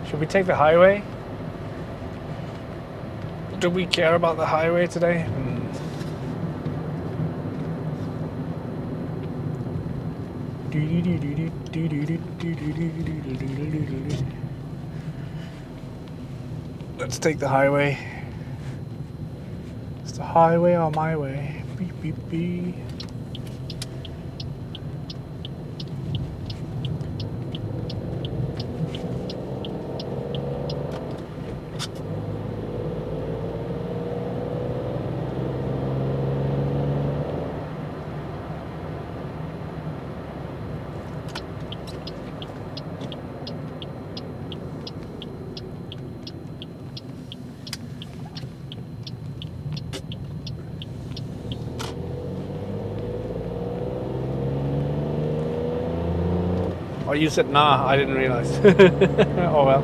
Should we take the highway? Do we care about the highway today? Let's take the highway. It's the highway or my way. Beep, beep, beep. Oh, you said nah, I didn't realize. Oh well.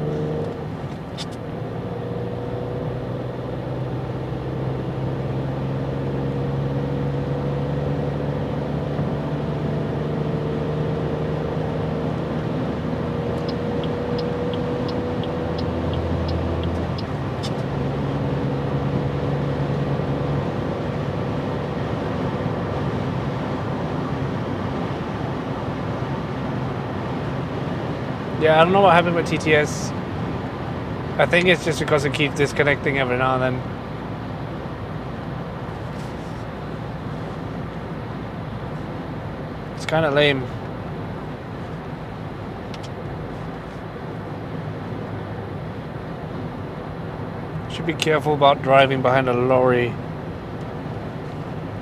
Yeah, I don't know what happened with TTS. I think it's just because it keeps disconnecting every now and then. It's kind of lame. Should be careful about driving behind a lorry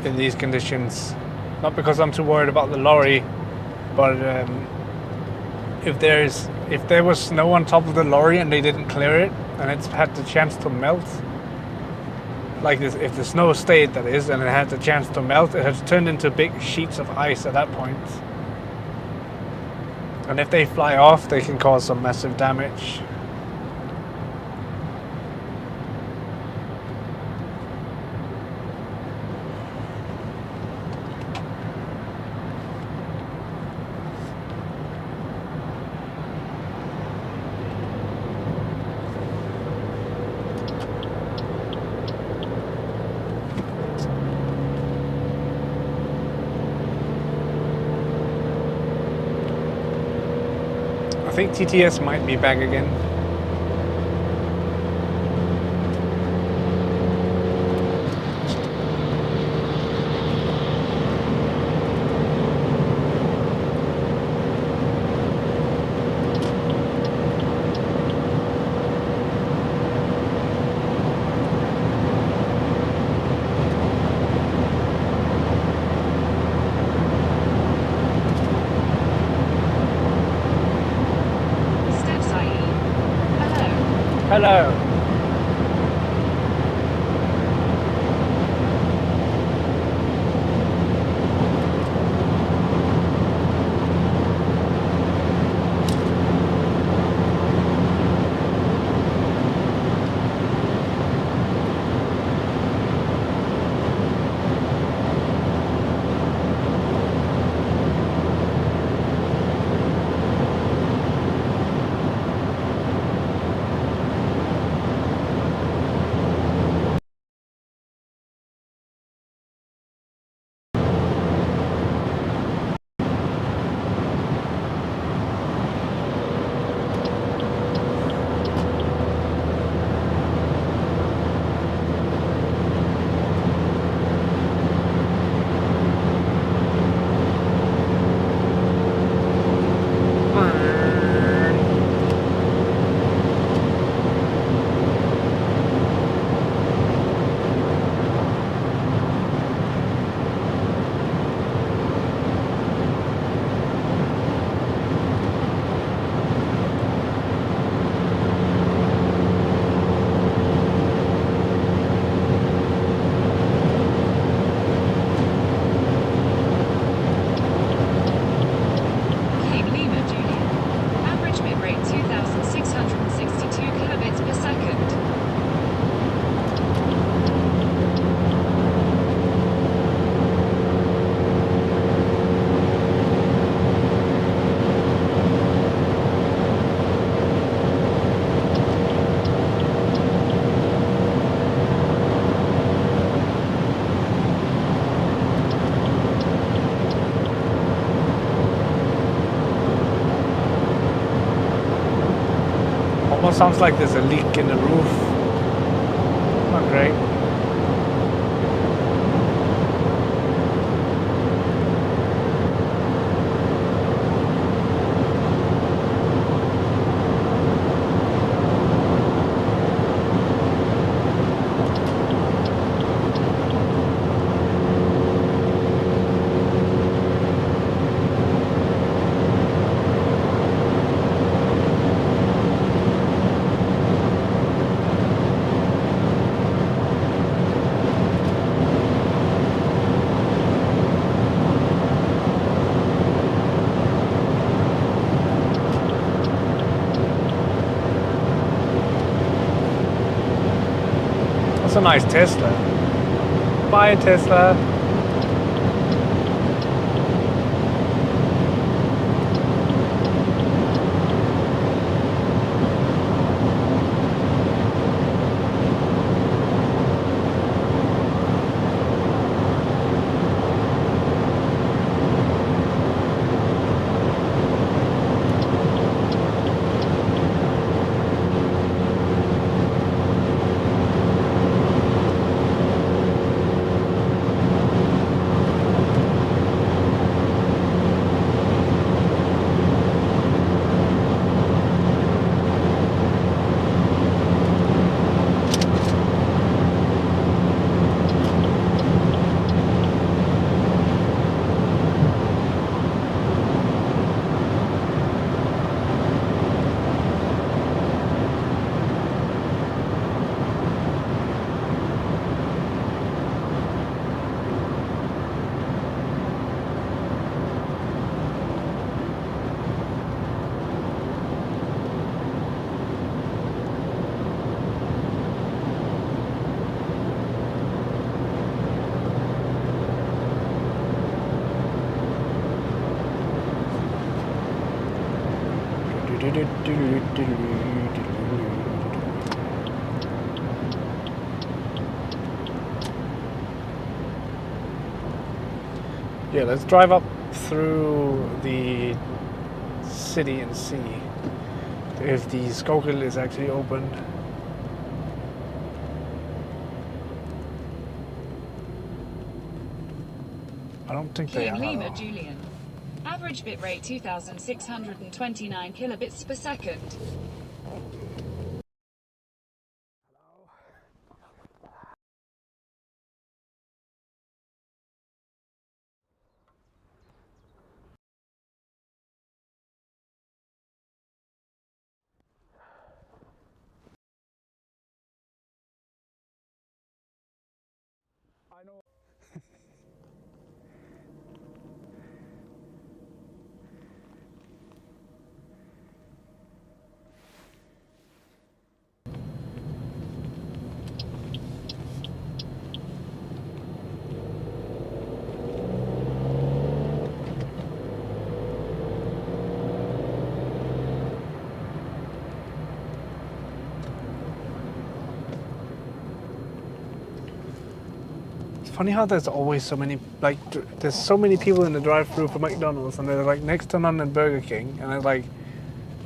in these conditions. Not because I'm too worried about the lorry, but if there was snow on top of the lorry and they didn't clear it and it's had the chance to melt, like this, if the snow stayed, that is, and it had the chance to melt, it has turned into big sheets of ice at that point. And if they fly off, they can cause some massive damage. think TTS might be back again. Steps IE. Hello. Hello. Cape Lima Juliet. Average bit rate 2,662 kilobits per second. Almost sounds like there's a leak in the roof. Not great. That's a nice Tesla. Buy a Tesla. Yeah, let's drive up through the city and see. if the Skokel is actually open. I don't think they King are. Lima though. Julian. Average bitrate 2629 kilobits per second. Funny how there's always so many, like, there's so many people in the drive-thru for McDonald's, and they're like next to none at Burger King, and it's like,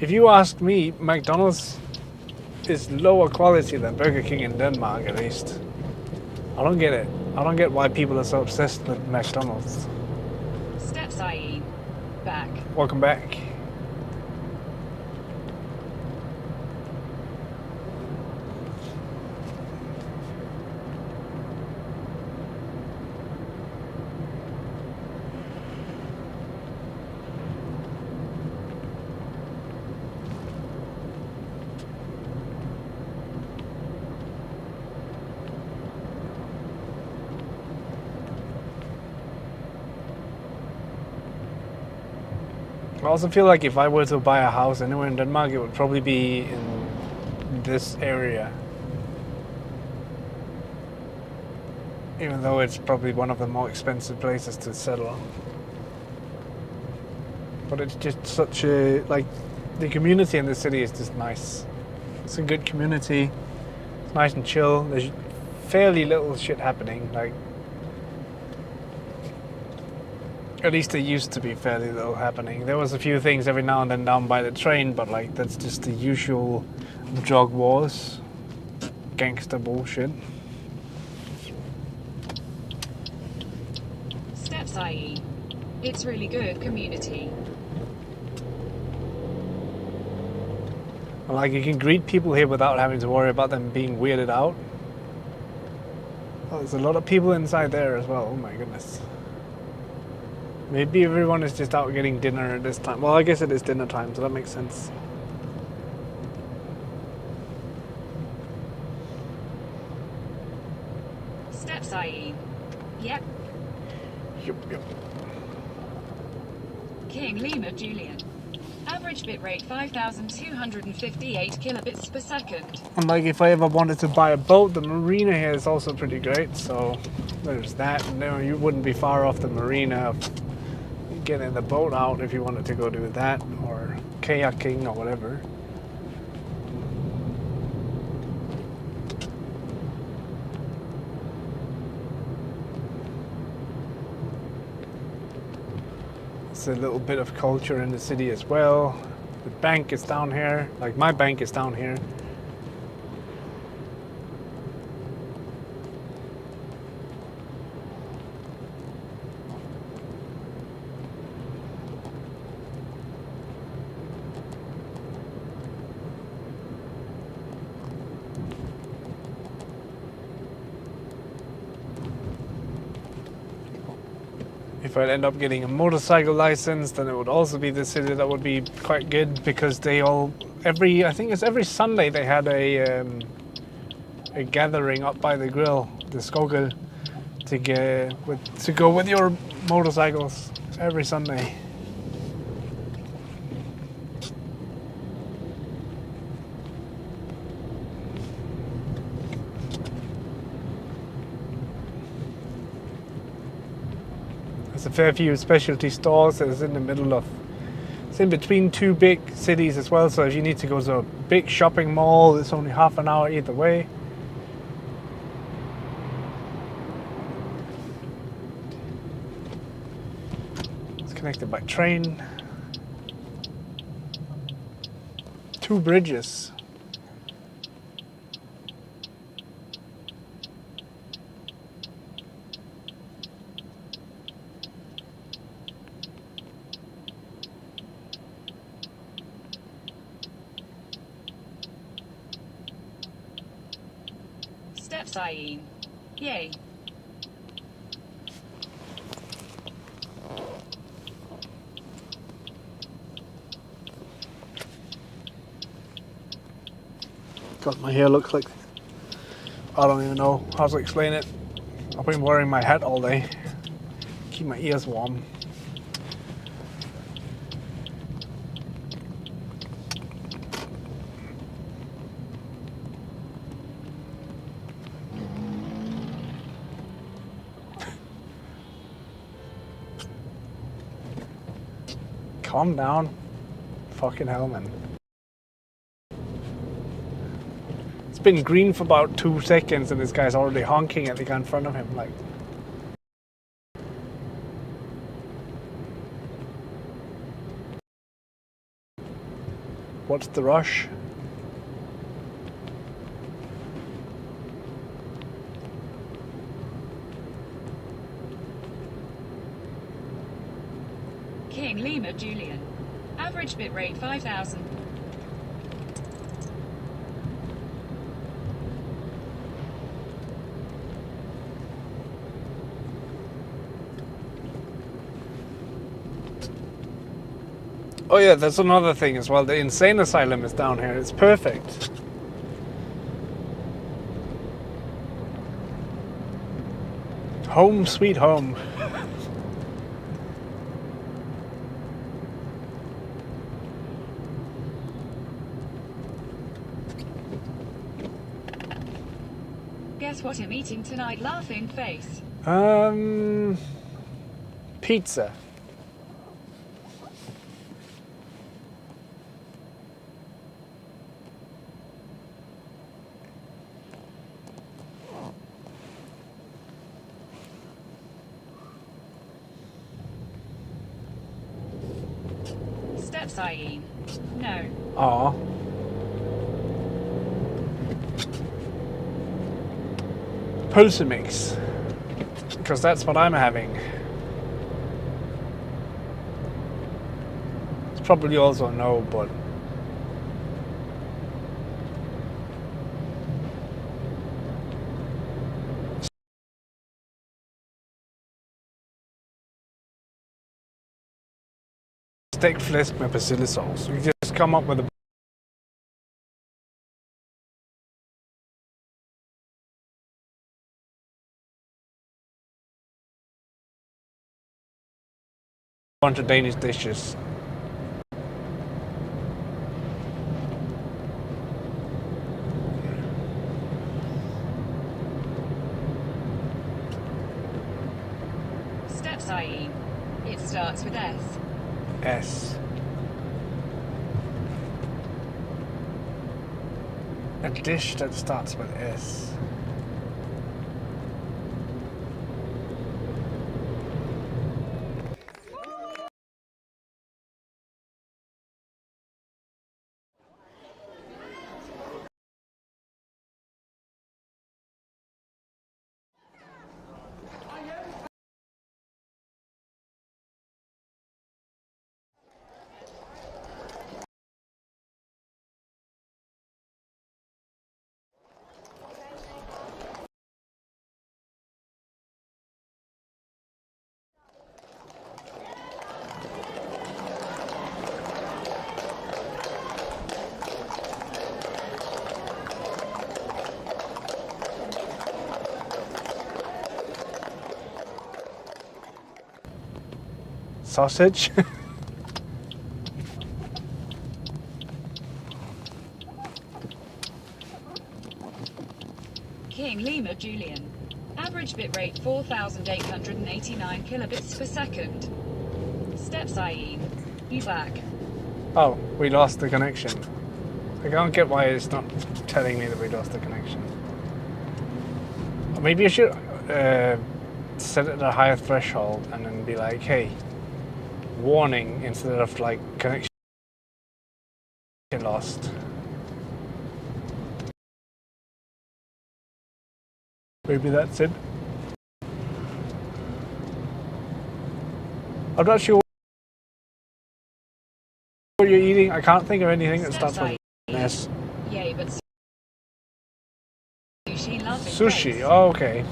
if you ask me, McDonald's is lower quality than Burger King in Denmark, at least. I don't get it. I don't get why people are so obsessed with McDonald's. Steps IE. Back. Welcome back. I also feel like if I were to buy a house anywhere in Denmark, it would probably be in this area. Even though it's probably one of the more expensive places to settle. But it's just such a, like, the community in the city is just nice. It's a good community. It's nice and chill. There's fairly little shit happening. Like, at least there used to be fairly little happening. There was a few things every now and then down by the train, but like that's just the usual drug wars, gangster bullshit. Steps IE. It's really good community. Like you can greet people here without having to worry about them being weirded out. Oh, there's a lot of people inside there as well. Oh my goodness. Maybe everyone is just out getting dinner at this time. Well, I guess it is dinner time, so that makes sense. Steps IE. Yep. Yup. King Lima Julian. Average bitrate 5258 kilobits per second. And like if I ever wanted to buy a boat, the marina here is also pretty great, so there's that. And no, you wouldn't be far off the marina. Getting the boat out if you wanted to go do that, or kayaking or whatever. It's a little bit of culture in the city as well. The bank is down here, like my bank is down here. If I'd end up getting a motorcycle license, then it would also be the city that would be quite good, because they all, I think it's every Sunday they had a gathering up by the grill, the Skokel, to go with your motorcycles every Sunday. There's a fair few specialty stores. It's in the middle of, it's in between two big cities as well. So if you need to go to a big shopping mall, it's only half an hour either way. It's connected by train. 2 bridges. Steps, Iene. Yay. God, my hair looks like... I don't even know how to explain it. I've been wearing my hat all day. Keep my ears warm. Calm down. Fucking hell, man. It's been green for about 2 seconds and this guy's already honking at the guy in front of him, like... What's the rush? King Lima Julian. Average bitrate 5000. Oh yeah, there's another thing as well. The insane asylum is down here. It's perfect. Home sweet home. Guess what I'm eating tonight, laughing face? Pizza. Steps, Iene. No. Aw. Pulse mix. Because that's what I'm having. It's probably also no, but... Stegt flæsk med persillesauce. We just come up with a bunch of Danish dishes. Steps, Iene. It starts with S. S. A dish that starts with S. Sausage. King Lima Julian. Average bitrate 4889 kilobits per second. Steps, Iene. You back. Oh, we lost the connection. I can't get why it's not telling me that we lost the connection. Or maybe I should set it at a higher threshold and then be like, hey, warning, instead of like connection lost. Maybe that's it. I'm not sure what you're eating. I can't think of anything that starts with S. Yay, but sushi loves Sushi, oh, okay.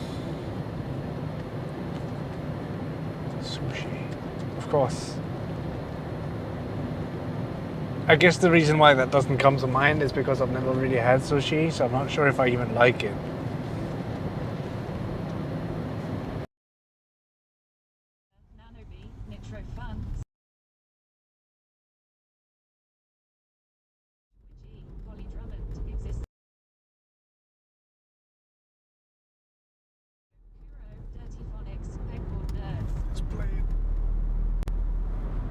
Sushi, of course. I guess the reason why that doesn't come to mind is because I've never really had sushi, so I'm not sure if I even like it. Nanobee, Nitro Fun, Polly Drummond, exists. Kuro, Dirty Phonics, Pegboard Nerds. Let's play it.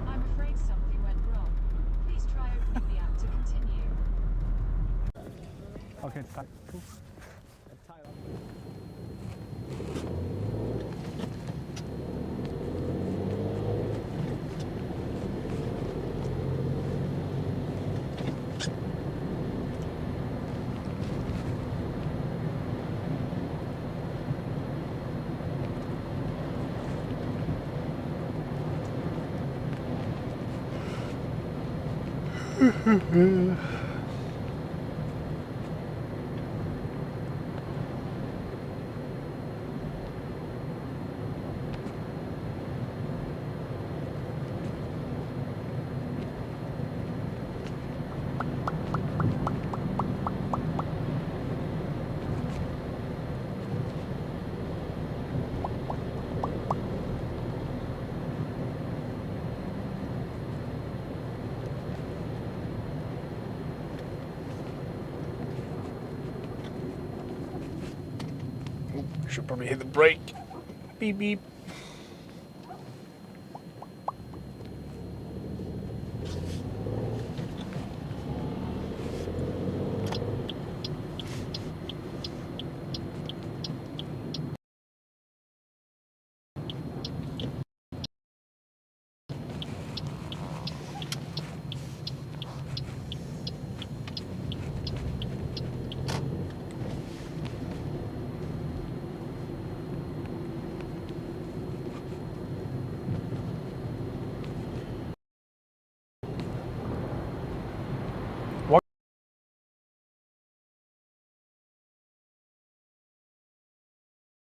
I'm afraid something went wrong. Please try opening the app to continue. Okay, cool. Should probably hit the brake. Beep beep.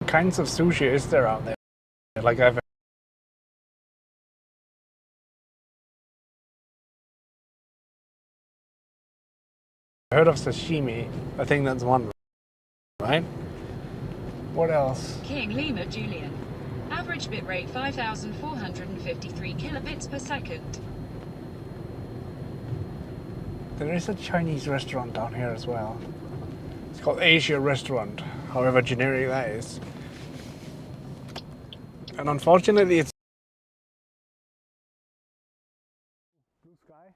Kinds of sushi is there out there? Like I've heard of sashimi. I think that's one, right? What else? King Lima Julian. Average bitrate 5,453 kilobits per second. There is a Chinese restaurant down here as well. It's called Asia Restaurant, however generic that is. And unfortunately, it's Blue sky.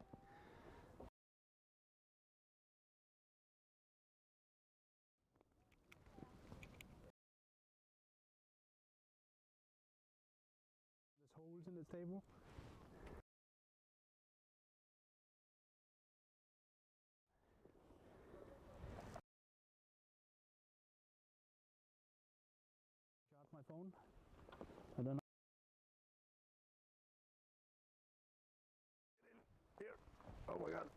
There's holes in the table. Charge my phone. I don't know. oh my god.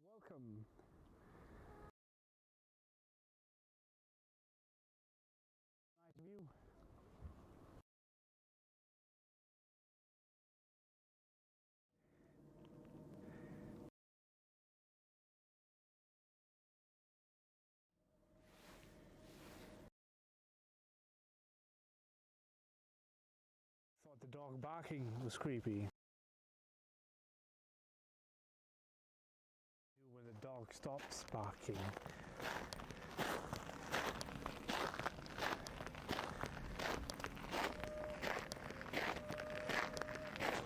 Welcome. Nice view. Thought the dog barking was creepy. When the dog stops barking.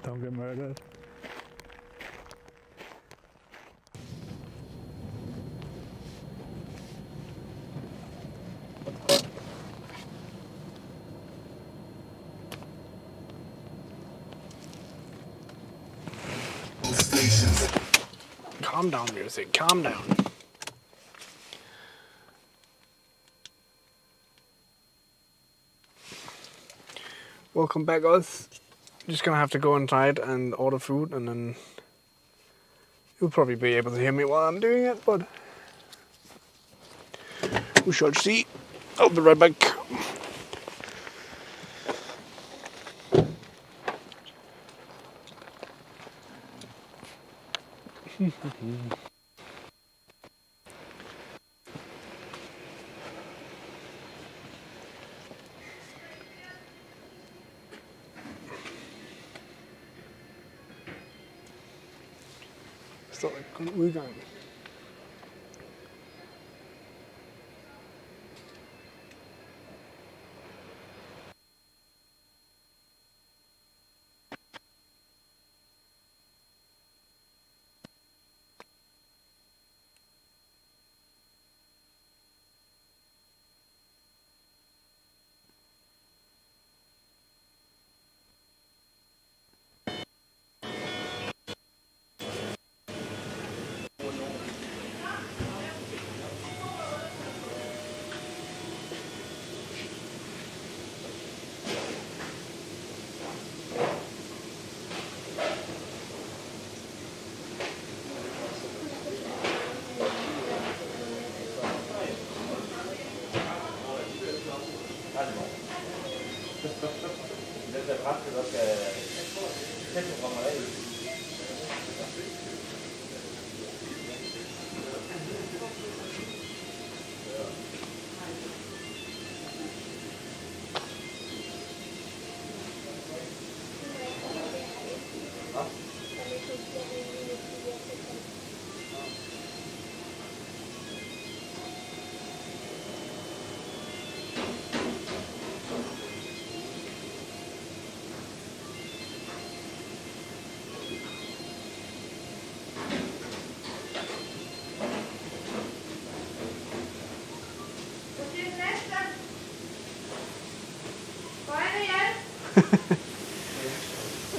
Don't get murdered. Calm down, music. Calm down. Welcome back, guys. Just gonna have to go inside and order food, and then you'll probably be able to hear me while I'm doing it, but we shall see. I'll be right back. Så kun udgang.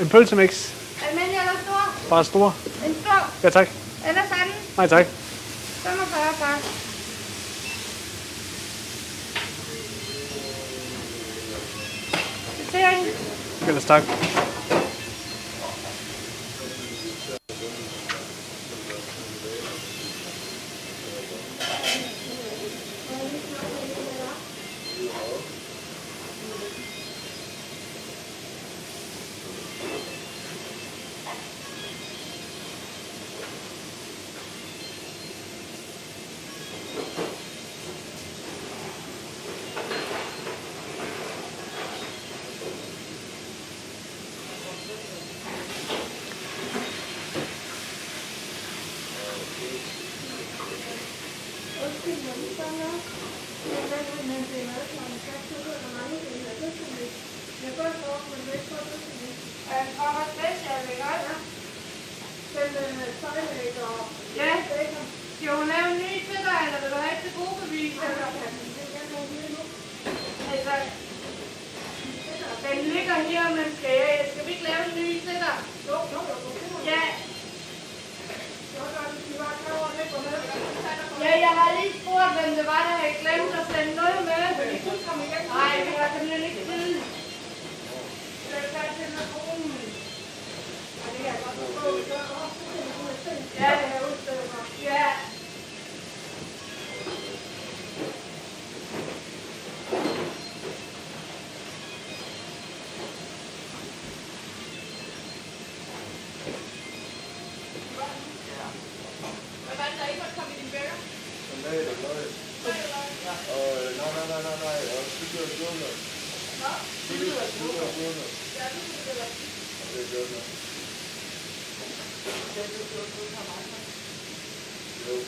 En pølsemix. Almindelig eller stor? Bare stor. En stor? Ja, tak. Eller sådan? Nej, tak. 45 bare. Kvittering. Ellers tak. Ja, skal hun lave en ny til dig, eller vil du have til gode bevis? Altså, den ligger her, men skal vi ikke lave en ny til dig? Jo. Ja. Ja, jeg har lige spurgt, hvem det var, der havde glemt at sende noget med. Nej, vi har simpelthen ikke tid. Så jeg kan til telefonen. Ja, det er udstedet mig. Ja. Hvad var det, der ikke var kommet i din bækker? Nej. Jeg synes, det er gjort. Nå, det lyder gjort. Ja, det lyder Det er gjort. Jo, men